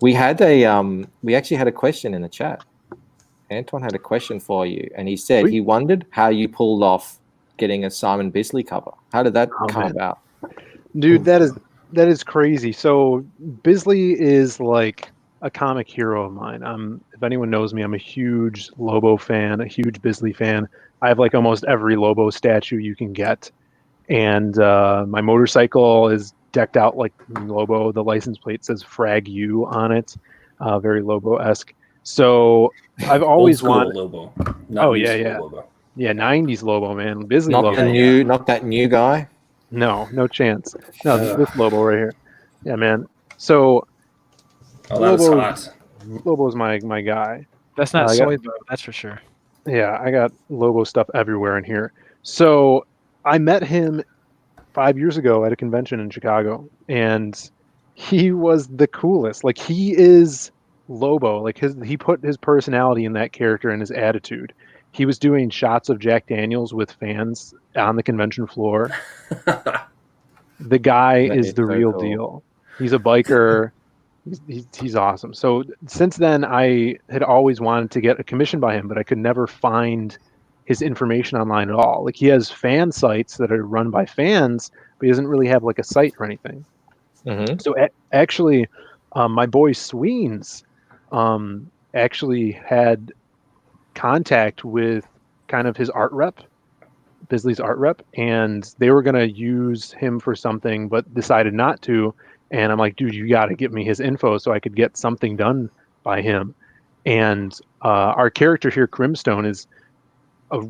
[SPEAKER 2] We actually had a question in the chat. Antoine had a question for you, and he said
[SPEAKER 6] Sweet.
[SPEAKER 2] he wondered how you pulled off getting a Simon Bisley cover. How did that
[SPEAKER 6] Oh,
[SPEAKER 2] come
[SPEAKER 6] man.
[SPEAKER 2] about?
[SPEAKER 6] Dude, that is crazy. So Bisley is like a comic hero of mine. If anyone knows me, I'm a huge Lobo fan, a huge Bisley fan. I have like almost every Lobo statue you can get, and my motorcycle is decked out like Lobo. The license plate says "Frag U" on it, very Lobo-esque. So I've always
[SPEAKER 3] Old school
[SPEAKER 6] wanted,
[SPEAKER 3] Lobo. Not
[SPEAKER 6] Oh,
[SPEAKER 3] new
[SPEAKER 6] yeah,
[SPEAKER 3] school
[SPEAKER 6] yeah.
[SPEAKER 3] Lobo.
[SPEAKER 6] yeah, '90s Lobo, man, Bisley
[SPEAKER 2] Not
[SPEAKER 6] Lobo.
[SPEAKER 2] that new guy.
[SPEAKER 6] No chance. No, this Lobo right here. Yeah, man. So
[SPEAKER 3] Oh, that was
[SPEAKER 6] Lobo-
[SPEAKER 3] hot.
[SPEAKER 6] Lobo's my guy.
[SPEAKER 5] That's not
[SPEAKER 6] I got-
[SPEAKER 5] soy, though. That's for sure.
[SPEAKER 6] Yeah, I got Lobo stuff everywhere in here. So I met him 5 years ago at a convention in Chicago, and he was the coolest. Like, he is Lobo. Like, he put his personality in that character and his attitude. He was doing shots of Jack Daniels with fans on the convention floor. The guy
[SPEAKER 2] That
[SPEAKER 6] is
[SPEAKER 2] is
[SPEAKER 6] the
[SPEAKER 2] so
[SPEAKER 6] real
[SPEAKER 2] cool.
[SPEAKER 6] deal. He's a biker. He's awesome. So since then, I had always wanted to get a commission by him, but I could never find his information online at all. Like, he has fan sites that are run by fans, but he doesn't really have like a site or anything.
[SPEAKER 2] Mm-hmm.
[SPEAKER 6] So actually, my boy Sweens actually had contact with kind of his art rep, Bisley's art rep, and they were going to use him for something, but decided not to. And I'm like, dude, you got to get me his info so I could get something done by him. And our character here, Crimstone, is a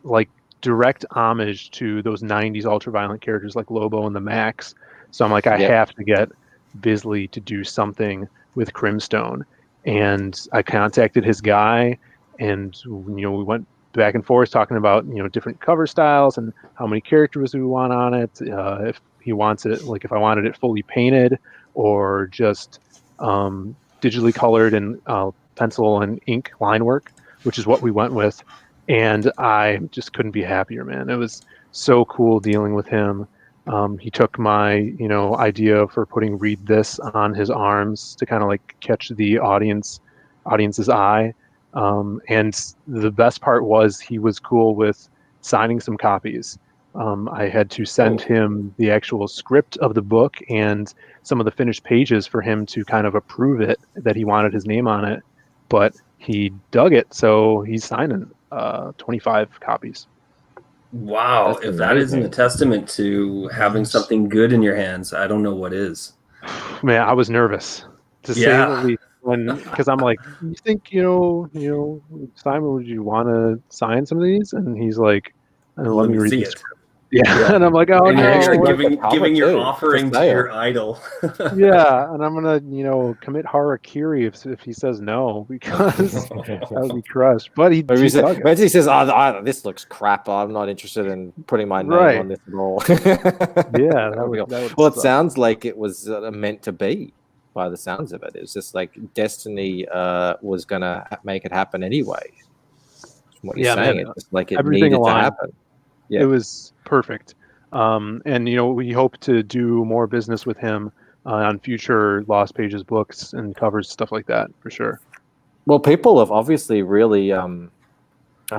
[SPEAKER 6] like direct homage to those 90s ultraviolent characters like Lobo and the Max. So I'm like, I
[SPEAKER 2] Yep.
[SPEAKER 6] have to get Bisley to do something with Crimstone. And I contacted his guy, and we went back and forth talking about different cover styles and how many characters we want on it. If he wants it, like if I wanted it fully painted or just digitally colored and pencil and ink line work, which is what we went with. And I just couldn't be happier, man. It was so cool dealing with him. He took my idea for putting "read this" on his arms to kind of like catch the audience's eye. And the best part was he was cool with signing some copies. I had to send him the actual script of the book and some of the finished pages for him to kind of approve it, that he wanted his name on it. But he dug it, so he's signing 25 copies.
[SPEAKER 3] Wow.
[SPEAKER 2] That's
[SPEAKER 3] If that isn't a
[SPEAKER 2] amazing.
[SPEAKER 3] testament to having something good in your hands, I don't know what is.
[SPEAKER 6] Man, I was nervous to say
[SPEAKER 3] Yeah.
[SPEAKER 6] the least, because I'm like, you think Simon, would you want to sign some of these? And he's like, let
[SPEAKER 3] Let
[SPEAKER 6] me
[SPEAKER 3] me
[SPEAKER 6] read
[SPEAKER 3] see
[SPEAKER 6] the
[SPEAKER 3] it.
[SPEAKER 6] script. Yeah, and I'm like, oh
[SPEAKER 3] And
[SPEAKER 6] no,
[SPEAKER 3] you're
[SPEAKER 2] what
[SPEAKER 3] giving,
[SPEAKER 2] if the
[SPEAKER 3] giving your
[SPEAKER 2] cover too?
[SPEAKER 3] offering
[SPEAKER 2] For
[SPEAKER 3] to
[SPEAKER 2] sale.
[SPEAKER 3] your idol.
[SPEAKER 6] yeah, and I'm gonna, commit harakiri if he says no, because I would be crushed. But he
[SPEAKER 2] Maybe he
[SPEAKER 6] dug it.
[SPEAKER 2] maybe he says, this looks crap. I'm not interested in putting my name
[SPEAKER 6] Right.
[SPEAKER 2] on this at all.
[SPEAKER 6] Yeah, that
[SPEAKER 2] Well,
[SPEAKER 6] would
[SPEAKER 2] it
[SPEAKER 6] suck.
[SPEAKER 2] sounds like it was meant to be by the sounds of it. It was just like destiny was going to make it happen anyway. From what you're
[SPEAKER 6] Yeah,
[SPEAKER 2] saying,
[SPEAKER 6] man,
[SPEAKER 2] it's just like it
[SPEAKER 6] everything
[SPEAKER 2] needed to
[SPEAKER 6] aligned.
[SPEAKER 2] happen. Yeah.
[SPEAKER 6] It was perfect. And we hope to do more business with him on future Lost Pages books and covers, stuff like that, for sure.
[SPEAKER 2] Well, people have obviously really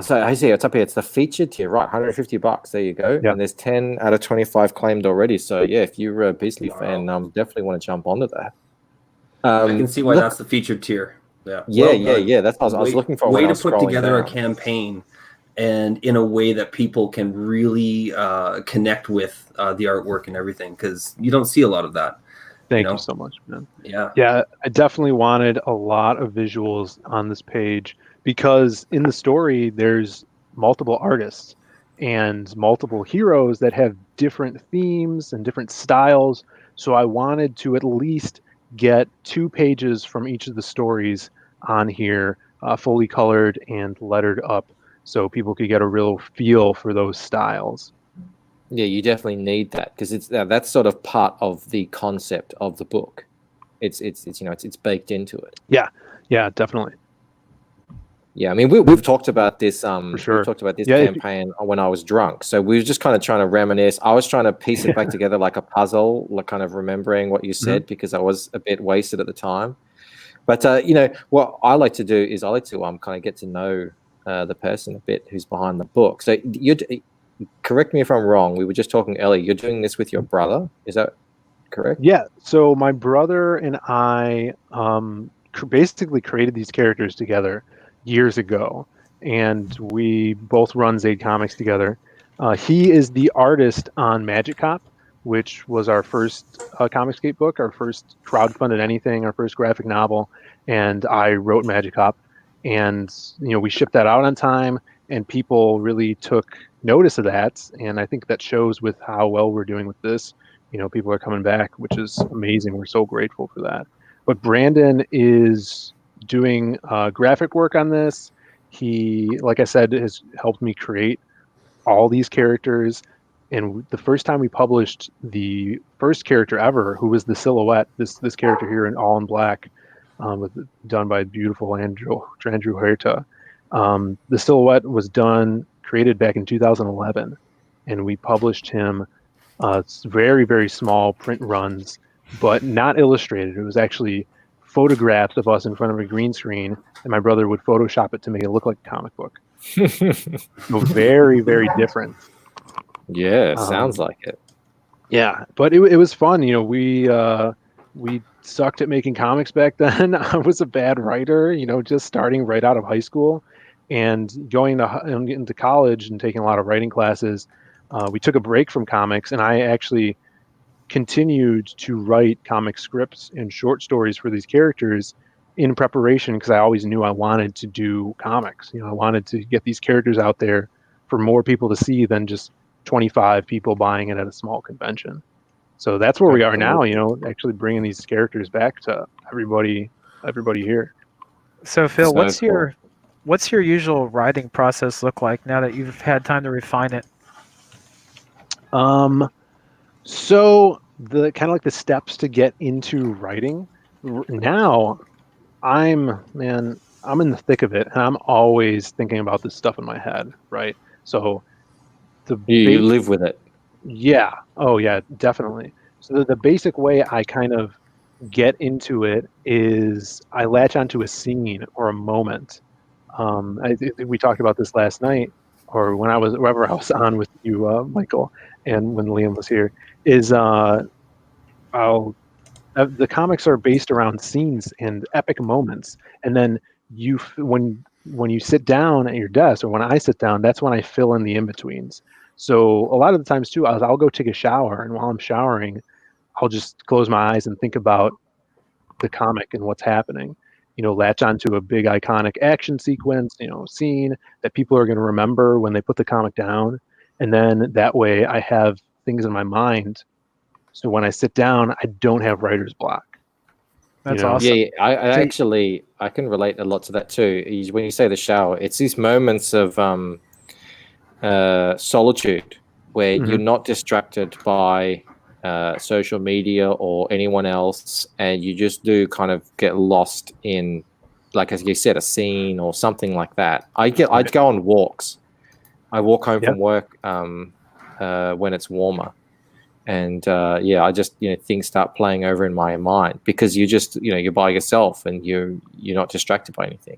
[SPEAKER 2] so I see it's up here. It's the featured tier, right? $150. There you go.
[SPEAKER 6] Yeah.
[SPEAKER 2] And there's 10 out of 25 claimed already. So yeah, if you're a Beasley
[SPEAKER 3] Wow.
[SPEAKER 2] fan, definitely want to jump onto that.
[SPEAKER 3] I can see why that's the featured tier. Yeah.
[SPEAKER 2] Yeah,
[SPEAKER 3] Well
[SPEAKER 2] yeah,
[SPEAKER 3] done.
[SPEAKER 2] yeah. That's what I was looking for.
[SPEAKER 3] Way
[SPEAKER 2] when I
[SPEAKER 3] to
[SPEAKER 2] was
[SPEAKER 3] put
[SPEAKER 2] scrolling
[SPEAKER 3] together a
[SPEAKER 2] down.
[SPEAKER 3] campaign, and in a way that people can really connect with the artwork and everything, because you don't see a lot of that.
[SPEAKER 6] Thank you so much, man.
[SPEAKER 3] Yeah.
[SPEAKER 6] Yeah, I definitely wanted a lot of visuals on this page because in the story there's multiple artists and multiple heroes that have different themes and different styles. So I wanted to at least get 2 pages from each of the stories on here, fully colored and lettered up, so people could get a real feel for those styles.
[SPEAKER 2] Yeah, you definitely need that because that's sort of part of the concept of the book. It's baked into it.
[SPEAKER 6] Yeah, definitely.
[SPEAKER 2] Yeah, I mean we've talked about this.
[SPEAKER 6] For sure.
[SPEAKER 2] We've talked about this
[SPEAKER 6] Yeah,
[SPEAKER 2] campaign when I was drunk. So we were just kind of trying to reminisce. I was trying to piece it back together like a puzzle, like kind of remembering what you said because I was a bit wasted at the time. But what I like to do is I like to kind of get to know the person a bit who's behind the book. So you correct me if I'm wrong. We were just talking earlier. You're doing this with your brother. Is that correct?
[SPEAKER 6] Yeah. So my brother and I basically created these characters together years ago, and we both run Zaid Comics together. He is the artist on Magic Cop, which was our first Comicscape book, our first crowdfunded anything, our first graphic novel, and I wrote Magic Cop, and we shipped that out on time, and people really took notice of that, and I think that shows with how well we're doing with this. People are coming back, which is amazing. We're so grateful for that. But Brandon is doing graphic work on this. He, like I said, has helped me create all these characters. And the first time we published the first character ever, who was the silhouette, this character here all in black, done by beautiful Andrew Huerta. The silhouette was created back in 2011, and we published him very, very small print runs, but not illustrated. It was actually photographs of us in front of a green screen, and my brother would Photoshop it to make it look like a comic book. So very, very different.
[SPEAKER 2] Yeah, sounds like it.
[SPEAKER 6] Yeah, but it was fun. We sucked at making comics back then. I was a bad writer, just starting right out of high school and going into college and taking a lot of writing classes. We took a break from comics, and I actually continued to write comic scripts and short stories for these characters in preparation because I always knew I wanted to do comics. I wanted to get these characters out there for more people to see than just 25 people buying it at a small convention. So that's where we are now, actually bringing these characters back to everybody here.
[SPEAKER 5] So Phil,
[SPEAKER 2] So
[SPEAKER 5] what's your usual writing process look like now that you've had time to refine it?
[SPEAKER 6] So the kind of like the steps to get into writing now, I'm in the thick of it, and I'm always thinking about this stuff in my head, right? So
[SPEAKER 2] you live with it.
[SPEAKER 6] Yeah. Oh yeah, definitely. So the basic way I kind of get into it is I latch onto a scene or a moment. We talked about this last night, or wherever I was on with you, Michael, and when Liam was here, is the comics are based around scenes and epic moments, and then when you sit down at your desk, or when I sit down, that's when I fill in the in-betweens. So a lot of the times too, I'll go take a shower, and while I'm showering, I'll just close my eyes and think about the comic and what's happening. Latch onto a big iconic action sequence, scene that people are going to remember when they put the comic down. and then that way I have things in my mind. So when I sit down, I don't have writer's block.
[SPEAKER 5] That's
[SPEAKER 6] know?
[SPEAKER 5] awesome.
[SPEAKER 2] Yeah, I
[SPEAKER 5] So you-
[SPEAKER 2] actually I can relate a lot to that too. When you say the shower, it's these moments of solitude where you're not distracted by social media or anyone else, and you just do kind of get lost in, like as you said, a scene or something like that. I'd go on walks. I walk home from work when it's warmer. And I just things start playing over in my mind because you just you're by yourself and you're not distracted by anything.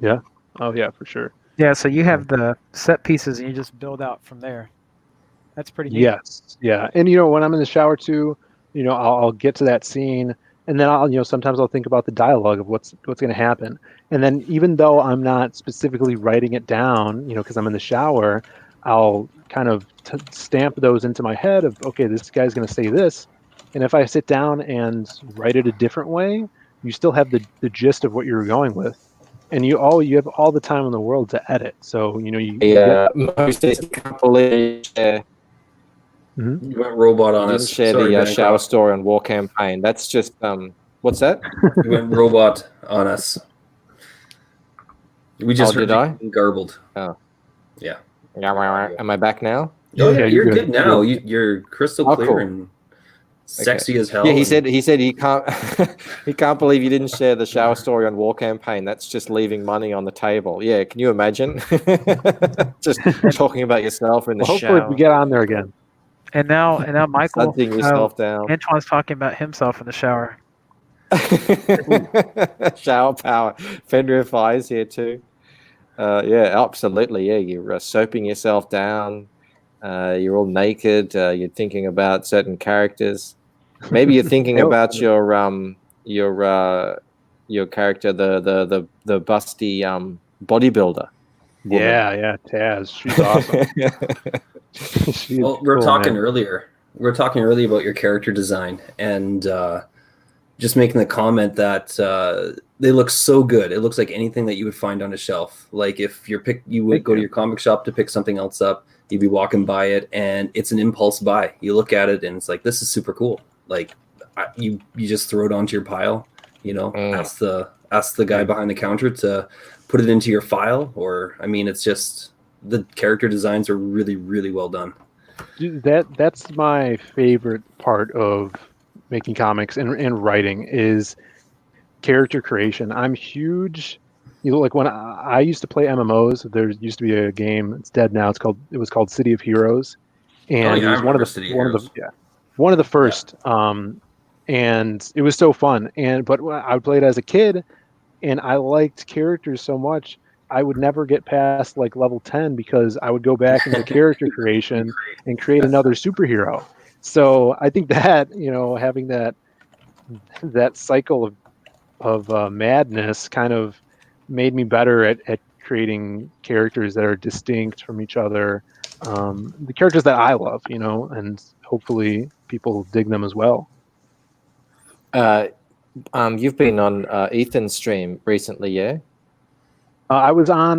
[SPEAKER 6] Yeah. Oh yeah, for sure.
[SPEAKER 5] Yeah, so you have the set pieces and you just build out from there. That's pretty neat.
[SPEAKER 6] Yes. Yeah. And when I'm in the shower too, I'll get to that scene, and then I'll sometimes I'll think about the dialogue of what's going to happen. And then even though I'm not specifically writing it down, because I'm in the shower, I'll kind of stamp those into my head of, okay, this guy's going to say this. And if I sit down and write it a different way, you still have the gist of what you're going with. And you have all the time in the world to edit. So, you get...
[SPEAKER 2] Most days you can't believe
[SPEAKER 3] You went robot on
[SPEAKER 2] you
[SPEAKER 3] us.
[SPEAKER 2] didn't share
[SPEAKER 3] Sorry,
[SPEAKER 2] the shower
[SPEAKER 3] Bancroft.
[SPEAKER 2] story on War Campaign. That's just what's that?
[SPEAKER 3] You went robot on us. We just heard
[SPEAKER 2] did I?
[SPEAKER 3] you garbled.
[SPEAKER 2] Oh.
[SPEAKER 3] Yeah.
[SPEAKER 2] Am I back now?
[SPEAKER 3] Oh,
[SPEAKER 6] Yeah,
[SPEAKER 3] yeah,
[SPEAKER 6] you're
[SPEAKER 3] you're
[SPEAKER 6] good.
[SPEAKER 3] good now. You're crystal
[SPEAKER 2] Oh,
[SPEAKER 3] clear
[SPEAKER 2] cool.
[SPEAKER 3] and sexy as hell.
[SPEAKER 2] Yeah, he
[SPEAKER 3] and-
[SPEAKER 2] said he can't he can't believe you didn't share the shower story on War Campaign. That's just leaving money on the table. Yeah, can you imagine? Just talking about yourself in the
[SPEAKER 6] Well, hopefully
[SPEAKER 2] shower,
[SPEAKER 6] we get on there again.
[SPEAKER 5] And now Michael,
[SPEAKER 2] sunting yourself down.
[SPEAKER 5] Antoine's talking about himself in the shower.
[SPEAKER 2] Shower power. Fender FI is here too. Yeah, absolutely. Yeah, you're soaping yourself down. You're all naked. You're thinking about certain characters. Maybe you're thinking about your character, the busty bodybuilder. woman.
[SPEAKER 6] Yeah, Taz. She's awesome. She's
[SPEAKER 3] Well, we were
[SPEAKER 6] cool,
[SPEAKER 3] talking
[SPEAKER 6] man.
[SPEAKER 3] earlier. We were talking earlier about your character design and just making the comment that they look so good. It looks like anything that you would find on a shelf. Like if you would go to your comic shop to pick something else up, you'd be walking by it, and it's an impulse buy. You look at it, and it's like, this is super cool. Like you just throw it onto your pile. Ask the guy behind the counter to put it into your file, or it's just the character designs are really, really well done.
[SPEAKER 6] Dude, that's my favorite part of making comics and writing is character creation. I'm huge. Like when I used to play MMOs, there used to be a game. It's dead now. It was called City of Heroes, and it was one of the first. And it was so fun. But I would play it as a kid, and I liked characters so much. I would never get past like level 10 because I would go back into character creation and create another superhero. So I think that having that cycle of madness kind of made me better at creating characters that are distinct from each other, the characters that I love, and hopefully people dig them as well.
[SPEAKER 2] You've been on Ethan's stream recently, yeah?
[SPEAKER 6] I was on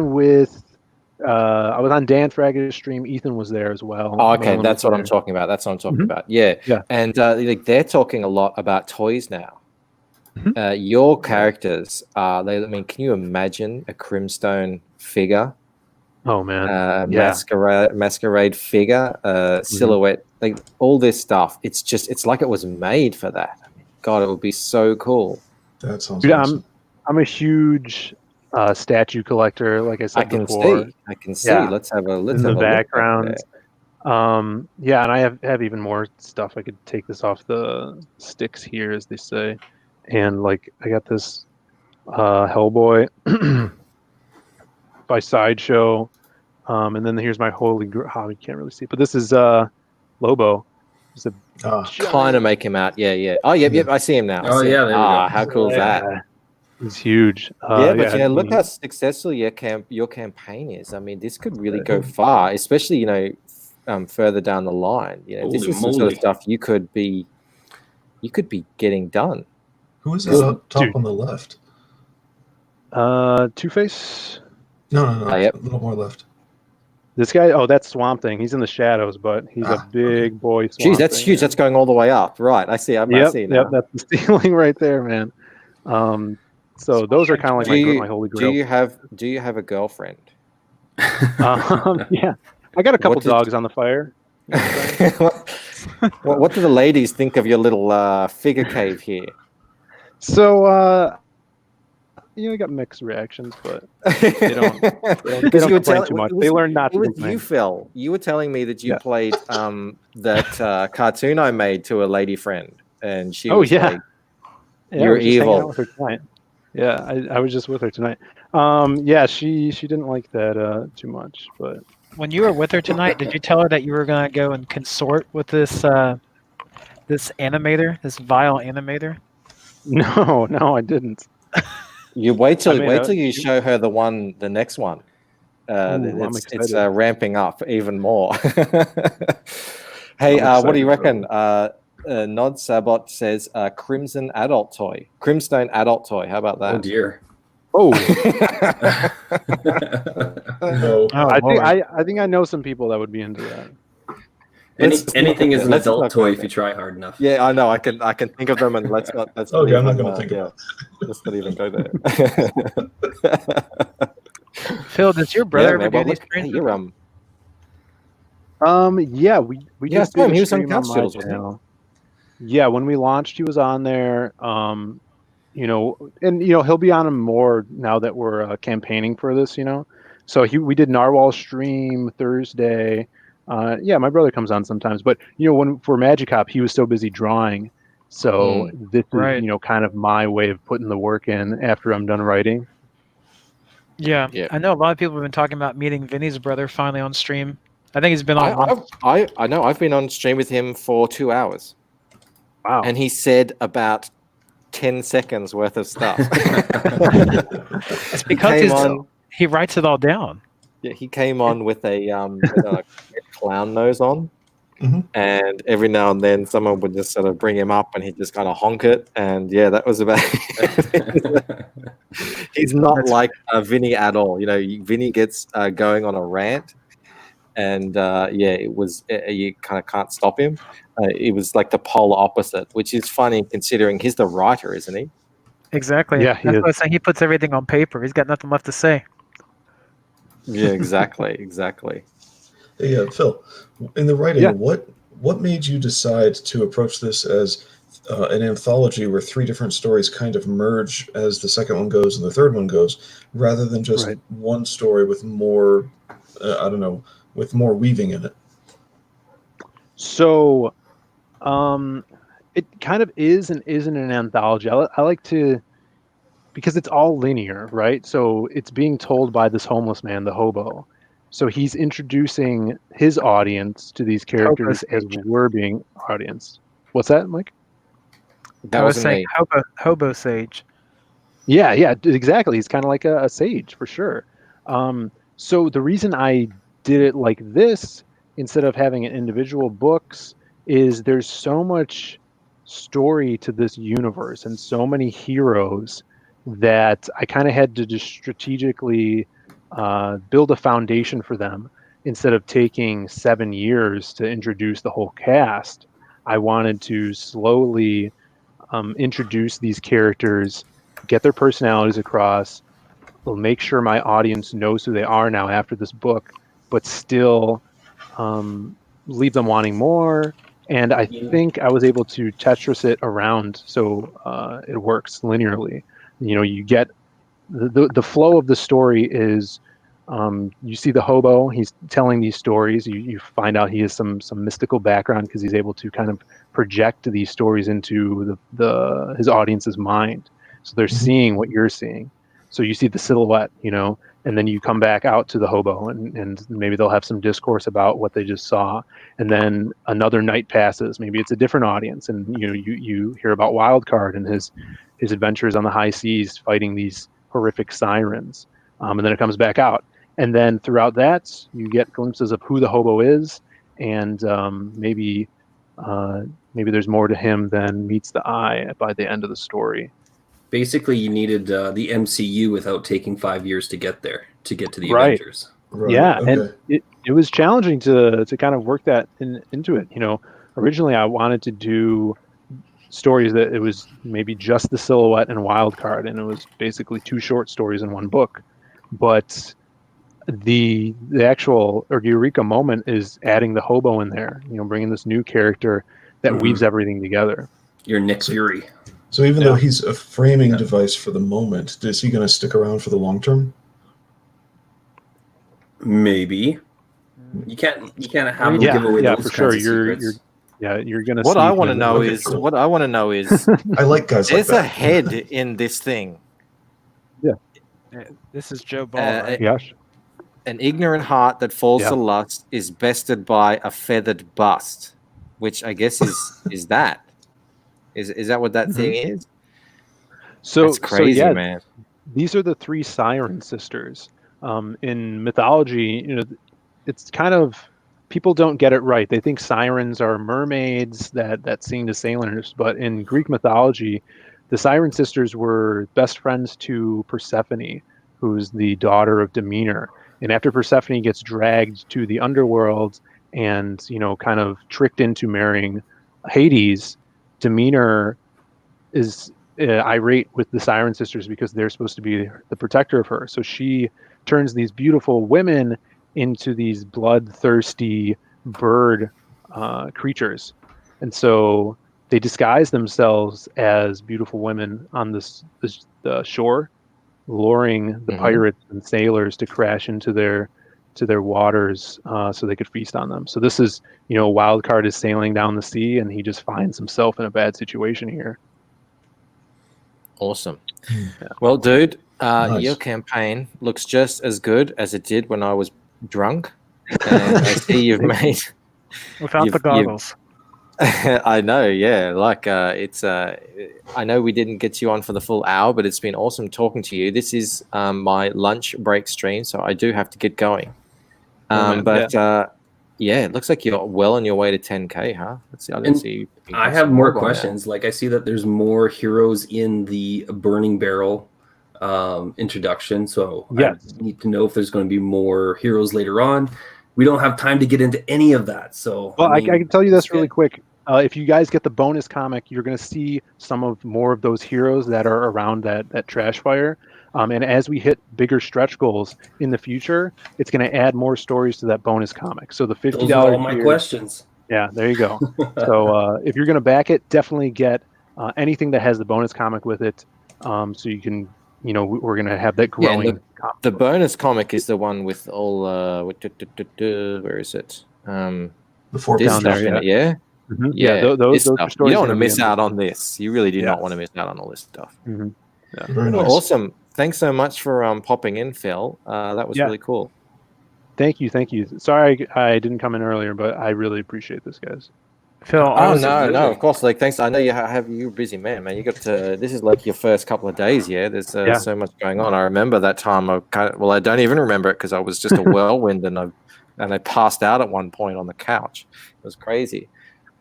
[SPEAKER 6] Dan Fragg's stream. Ethan was there as well.
[SPEAKER 2] Oh, okay,
[SPEAKER 6] Nolan
[SPEAKER 2] that's
[SPEAKER 6] was
[SPEAKER 2] what I'm
[SPEAKER 6] there.
[SPEAKER 2] talking about. That's what I'm talking about. Yeah. And they're talking a lot about toys now. Your characters can you imagine a Crimstone figure?
[SPEAKER 6] Oh man,
[SPEAKER 2] masquerade figure, silhouette, like all this stuff. It's like it was made for that. God, it would be so cool.
[SPEAKER 4] That sounds
[SPEAKER 6] Dude,
[SPEAKER 4] awesome.
[SPEAKER 6] I'm a huge statue collector. Like I said before,
[SPEAKER 2] I can see.
[SPEAKER 6] Yeah.
[SPEAKER 2] Let's have a look.
[SPEAKER 6] in the
[SPEAKER 2] at
[SPEAKER 6] background.
[SPEAKER 2] that.
[SPEAKER 6] Yeah, and I have even more stuff. I could take this off the sticks here, as they say. And like I got this Hellboy by Sideshow, and then here's my Holy Grail. You can't really see, but this is Lobo. It's a
[SPEAKER 2] Kind of make him out. Yeah. Oh, yep. I see him now.
[SPEAKER 3] Oh, yeah, there we go.
[SPEAKER 2] How cool is that?
[SPEAKER 6] He's huge.
[SPEAKER 2] Look how successful your campaign is. I mean, this could really go far, especially further down the line. This is the sort of stuff you could be getting done.
[SPEAKER 4] Who is this up top on the left?
[SPEAKER 6] Two-Face.
[SPEAKER 4] No.
[SPEAKER 2] Yep.
[SPEAKER 4] A little more left.
[SPEAKER 6] This guy, oh, that's Swamp Thing. He's in the shadows, but he's a big boy. Swamp
[SPEAKER 2] Jeez, that's
[SPEAKER 6] Thing,
[SPEAKER 2] huge.
[SPEAKER 6] man.
[SPEAKER 2] That's going all the way up. Right. I see. I see now.
[SPEAKER 6] Yep, that's the ceiling right there, man. So those are kind of like my holy
[SPEAKER 2] Do
[SPEAKER 6] grail.
[SPEAKER 2] you have a girlfriend?
[SPEAKER 6] Yeah, I got a couple dogs on the fire.
[SPEAKER 2] What do the ladies think of your little figure cave here?
[SPEAKER 6] So, you got mixed reactions, but they don't complain too much. They learn not to complain.
[SPEAKER 2] You, Phil. You were telling me that you played that cartoon I made to a lady friend, and she was like, "You're evil."
[SPEAKER 6] With her tonight. Yeah, I was just with her tonight. Yeah, she didn't like that too much, but
[SPEAKER 5] When you were with her tonight, did you tell her that you were gonna go and consort with this this animator, this vile animator?
[SPEAKER 6] no, I didn't.
[SPEAKER 2] You wait till you show her the next one. It's ramping up even more. Hey, what do you reckon? Nod Sabot says Crimson Adult Toy, Crimstone Adult Toy. How about that?
[SPEAKER 3] Oh dear.
[SPEAKER 6] Oh,
[SPEAKER 4] No.
[SPEAKER 6] I think I know some people that would be into that.
[SPEAKER 3] Anything is an adult toy if you try hard enough.
[SPEAKER 2] Yeah, I know. I can think of them, and let's not.
[SPEAKER 4] I'm not going to think of it.
[SPEAKER 2] Let's not even go there.
[SPEAKER 5] Phil, does your brother ever do
[SPEAKER 2] man,
[SPEAKER 5] these
[SPEAKER 2] hey,
[SPEAKER 5] streams?
[SPEAKER 2] you're,
[SPEAKER 6] Yeah, we just did
[SPEAKER 2] he
[SPEAKER 6] a
[SPEAKER 2] was on
[SPEAKER 6] stream
[SPEAKER 2] Couch
[SPEAKER 6] on my
[SPEAKER 2] Chills, wasn't he?
[SPEAKER 6] channel. Yeah, when we launched, he was on there. You know, and he'll be on them more now that we're campaigning for this. So we did Narwhal stream Thursday. Yeah, my brother comes on sometimes, but when for Magic Hop, he was so busy drawing. So this is kind of my way of putting the work in after I'm done writing.
[SPEAKER 5] Yeah, I know a lot of people have been talking about meeting Vinny's brother finally on stream. I think he's been on once.
[SPEAKER 2] I know. I've been on stream with him for 2 hours.
[SPEAKER 6] Wow.
[SPEAKER 2] And he said about 10 seconds worth of stuff.
[SPEAKER 5] It's because he writes it all down.
[SPEAKER 2] Yeah, he came on with a clown nose on.
[SPEAKER 4] Mm-hmm.
[SPEAKER 2] And every now and then someone would just sort of bring him up and he'd just kind of honk it. And yeah, that was about it. He's not like Vinny at all. Vinny gets going on a rant. And it was you kind of can't stop him. It was like the polar opposite, which is funny considering he's the writer, isn't he?
[SPEAKER 5] Exactly.
[SPEAKER 6] Yeah,
[SPEAKER 5] that's what I was saying. He puts everything on paper. He's got nothing left to say.
[SPEAKER 2] Yeah, exactly.
[SPEAKER 4] Hey, Phil, in the writing, what made you decide to approach this as an anthology where 3 different stories kind of merge as the second one goes and the third one goes, rather than just one story with more, with more weaving in it?
[SPEAKER 6] So, it kind of is and isn't an anthology. I like to, because it's all linear, right? So it's being told by this homeless man, the hobo. So he's introducing his audience to these characters as we're being audience. What's that, Mike?
[SPEAKER 5] I was saying hobo sage.
[SPEAKER 6] Yeah, exactly. He's kind of like a sage for sure. So the reason I did it like this instead of having it individual books is there's so much story to this universe and so many heroes that I kind of had to just strategically build a foundation for them. Instead of taking 7 years to introduce the whole cast, I wanted to slowly introduce these characters, get their personalities across, make sure my audience knows who they are now after this book, but still leave them wanting more. And I think I was able to Tetris it around so it works linearly. You get the flow of the story is you see the hobo, he's telling these stories. You find out he has some mystical background because he's able to kind of project these stories into his audience's mind. So they're seeing what you're seeing. So you see the silhouette, and then you come back out to the hobo and maybe they'll have some discourse about what they just saw. And then another night passes. Maybe it's a different audience. And you hear about Wildcard and his adventures on the high seas fighting these horrific sirens. And then it comes back out. And then throughout that, you get glimpses of who the hobo is. And maybe there's more to him than meets the eye by the end of the story.
[SPEAKER 3] Basically, you needed the MCU without taking 5 years to get there, to get to the Avengers.
[SPEAKER 4] Right.
[SPEAKER 6] Yeah,
[SPEAKER 4] Okay.
[SPEAKER 6] and it was challenging to kind of work that into it. Originally I wanted to do stories that it was maybe just the silhouette and wild card, and it was basically 2 short stories in one book. But the actual or Eureka moment is adding the hobo in there, bringing this new character that weaves everything together.
[SPEAKER 3] You're Nick Fury.
[SPEAKER 4] So even though he's a framing device for the moment, is he going to stick around for the long term?
[SPEAKER 3] Maybe. You can't have them
[SPEAKER 6] Yeah,
[SPEAKER 3] give away
[SPEAKER 6] yeah,
[SPEAKER 3] those
[SPEAKER 6] for sure.
[SPEAKER 3] kinds of secrets.
[SPEAKER 6] You're gonna.
[SPEAKER 2] What
[SPEAKER 6] see
[SPEAKER 2] I want to
[SPEAKER 6] him-
[SPEAKER 2] know
[SPEAKER 4] Okay,
[SPEAKER 2] is
[SPEAKER 4] cool.
[SPEAKER 2] what I want to know is
[SPEAKER 4] I like guys like
[SPEAKER 2] there's a
[SPEAKER 4] that.
[SPEAKER 2] head in this thing.
[SPEAKER 5] This is Joe Ball,
[SPEAKER 2] Uh,
[SPEAKER 5] right?
[SPEAKER 6] Yes.
[SPEAKER 2] An ignorant heart that falls
[SPEAKER 6] Yeah.
[SPEAKER 2] to lust is bested by a feathered bust, which I guess is that. Is that what that thing is?
[SPEAKER 6] So
[SPEAKER 2] That's crazy,
[SPEAKER 6] so yeah,
[SPEAKER 2] man.
[SPEAKER 6] these are the 3 siren sisters. In mythology, it's kind of people don't get it right. They think sirens are mermaids that sing to sailors, but in Greek mythology, the siren sisters were best friends to Persephone, who's the daughter of Demeter. And after Persephone gets dragged to the underworld and kind of tricked into marrying Hades, Demeter is irate with the Siren Sisters because they're supposed to be the protector of her. So she turns these beautiful women into these bloodthirsty bird creatures. And so they disguise themselves as beautiful women on the shore, luring the pirates and sailors to crash into their waters so they could feast on them. So this is, Wildcard is sailing down the sea and he just finds himself in a bad situation here.
[SPEAKER 2] Awesome. Well, dude,
[SPEAKER 4] Nice.
[SPEAKER 2] your campaign looks just as good as it did when I was drunk. And I see you've made.
[SPEAKER 5] Without
[SPEAKER 2] you've-
[SPEAKER 5] the goggles.
[SPEAKER 2] I know, yeah. Like, it's. I know we didn't get you on for the full hour, but it's been awesome talking to you. This is my lunch break stream, so I do have to get going. Yeah, it looks like you're well on your way to 10K, huh? Let's see.
[SPEAKER 3] And
[SPEAKER 2] see.
[SPEAKER 3] I have more questions. Like I see that there's more heroes in the Burning Barrel introduction, so
[SPEAKER 6] Yes.
[SPEAKER 3] I need to know if there's going to be more heroes later on. We don't have time to get into any of that, so
[SPEAKER 6] Well, I can tell you this really
[SPEAKER 3] good.
[SPEAKER 6] quick. If you guys get the bonus comic, you're going to see more of those heroes that are around that trash fire. And as we hit bigger stretch goals in the future, it's going to add more stories to that bonus comic. So the $50
[SPEAKER 3] Those are all my
[SPEAKER 6] tier-
[SPEAKER 3] questions.
[SPEAKER 6] Yeah, there you go. So if you're going to back it, definitely get anything that has the bonus comic with it, so you can, we're going to have that
[SPEAKER 2] Yeah,
[SPEAKER 6] growing.
[SPEAKER 2] and the bonus comic is the one with all. Where is it?
[SPEAKER 4] The 4
[SPEAKER 2] This
[SPEAKER 6] Down
[SPEAKER 2] stuff
[SPEAKER 6] there,
[SPEAKER 2] in it, yeah.
[SPEAKER 6] Mhm.
[SPEAKER 2] Yeah,
[SPEAKER 6] those
[SPEAKER 2] this
[SPEAKER 6] are
[SPEAKER 2] stuff.
[SPEAKER 6] stories
[SPEAKER 2] You don't want to
[SPEAKER 6] gonna be
[SPEAKER 2] miss
[SPEAKER 6] in
[SPEAKER 2] out on this. You really do not
[SPEAKER 6] Yeah.
[SPEAKER 2] want to miss out on all this stuff.
[SPEAKER 6] Mhm.
[SPEAKER 4] Very nice.
[SPEAKER 2] Well, awesome. Thanks so much for popping in, Phil. That was
[SPEAKER 6] Yeah.
[SPEAKER 2] really cool.
[SPEAKER 6] Thank you. Sorry I didn't come in earlier, but I really appreciate this, guys.
[SPEAKER 5] Phil,
[SPEAKER 2] Oh
[SPEAKER 3] Absolutely.
[SPEAKER 2] no, of course. Like, thanks. I know you're a busy man. You got to. This is like your first couple of days. Yeah, there's
[SPEAKER 6] Yeah.
[SPEAKER 2] so much going on. I remember that time. I don't even remember it because I was just a whirlwind and I passed out at one point on the couch. It was crazy.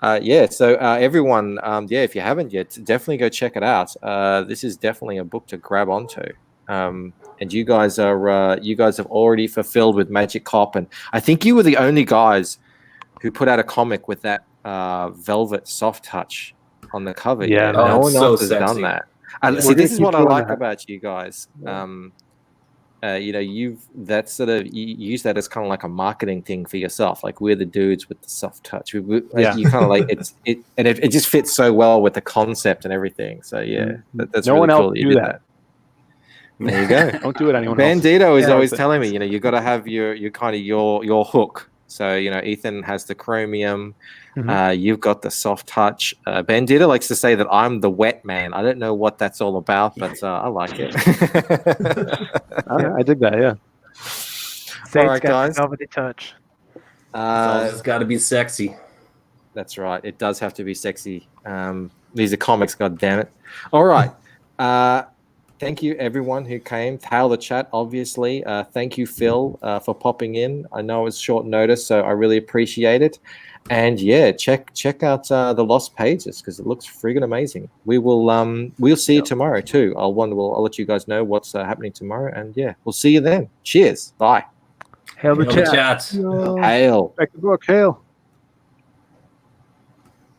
[SPEAKER 2] So everyone, if you haven't yet, definitely go check it out. This is definitely a book to grab onto. And you guys have already fulfilled with Magic Cop, and I think you were the only guys who put out a comic with that velvet soft touch on the cover.
[SPEAKER 6] Yeah,
[SPEAKER 2] no
[SPEAKER 3] man.
[SPEAKER 2] one
[SPEAKER 3] So
[SPEAKER 2] else has
[SPEAKER 3] sexy.
[SPEAKER 2] done that.
[SPEAKER 3] Yeah.
[SPEAKER 2] See,
[SPEAKER 6] We're
[SPEAKER 2] this
[SPEAKER 6] gonna
[SPEAKER 2] is
[SPEAKER 6] keep
[SPEAKER 2] what I
[SPEAKER 6] doing
[SPEAKER 2] like
[SPEAKER 6] that.
[SPEAKER 2] about you guys.
[SPEAKER 6] Yeah.
[SPEAKER 2] You've that sort of you use that as kind of like a marketing thing for yourself. Like, we're the dudes with the soft touch.
[SPEAKER 6] Yeah.
[SPEAKER 2] You kind of like it just fits so well with the concept and everything. So that's
[SPEAKER 6] No
[SPEAKER 2] really
[SPEAKER 6] one
[SPEAKER 2] cool
[SPEAKER 6] else
[SPEAKER 2] that you
[SPEAKER 6] do
[SPEAKER 2] did
[SPEAKER 6] that.
[SPEAKER 2] There you go.
[SPEAKER 6] Don't do it, anyone else.
[SPEAKER 2] Bandito is
[SPEAKER 6] Yeah,
[SPEAKER 2] always
[SPEAKER 6] that's it.
[SPEAKER 2] telling me, you got to have your kind of your hook. So Ethan has the chromium. You've got the soft touch. Bandito likes to say that I'm the wet man. I don't know what that's all about, but I like it.
[SPEAKER 6] I dig that. Yeah.
[SPEAKER 5] Zaid's
[SPEAKER 2] right,
[SPEAKER 5] got
[SPEAKER 2] guys.
[SPEAKER 5] the velvety touch.
[SPEAKER 3] It's got to be sexy.
[SPEAKER 2] That's right. It does have to be sexy. These are comics, god damn it. All right. Thank you, everyone who came. Tail the chat, obviously. Thank you, Phil, for popping in. I know it was short notice, so I really appreciate it. And check out the Lost Pages because it looks friggin' amazing. We'll see you tomorrow too. I'll let you guys know what's happening tomorrow, and we'll see you then. Cheers. Bye.
[SPEAKER 7] Hail the
[SPEAKER 3] Hail the
[SPEAKER 7] chat.
[SPEAKER 3] chats.
[SPEAKER 6] Yo,
[SPEAKER 2] Hail.
[SPEAKER 6] back to the book. Hail.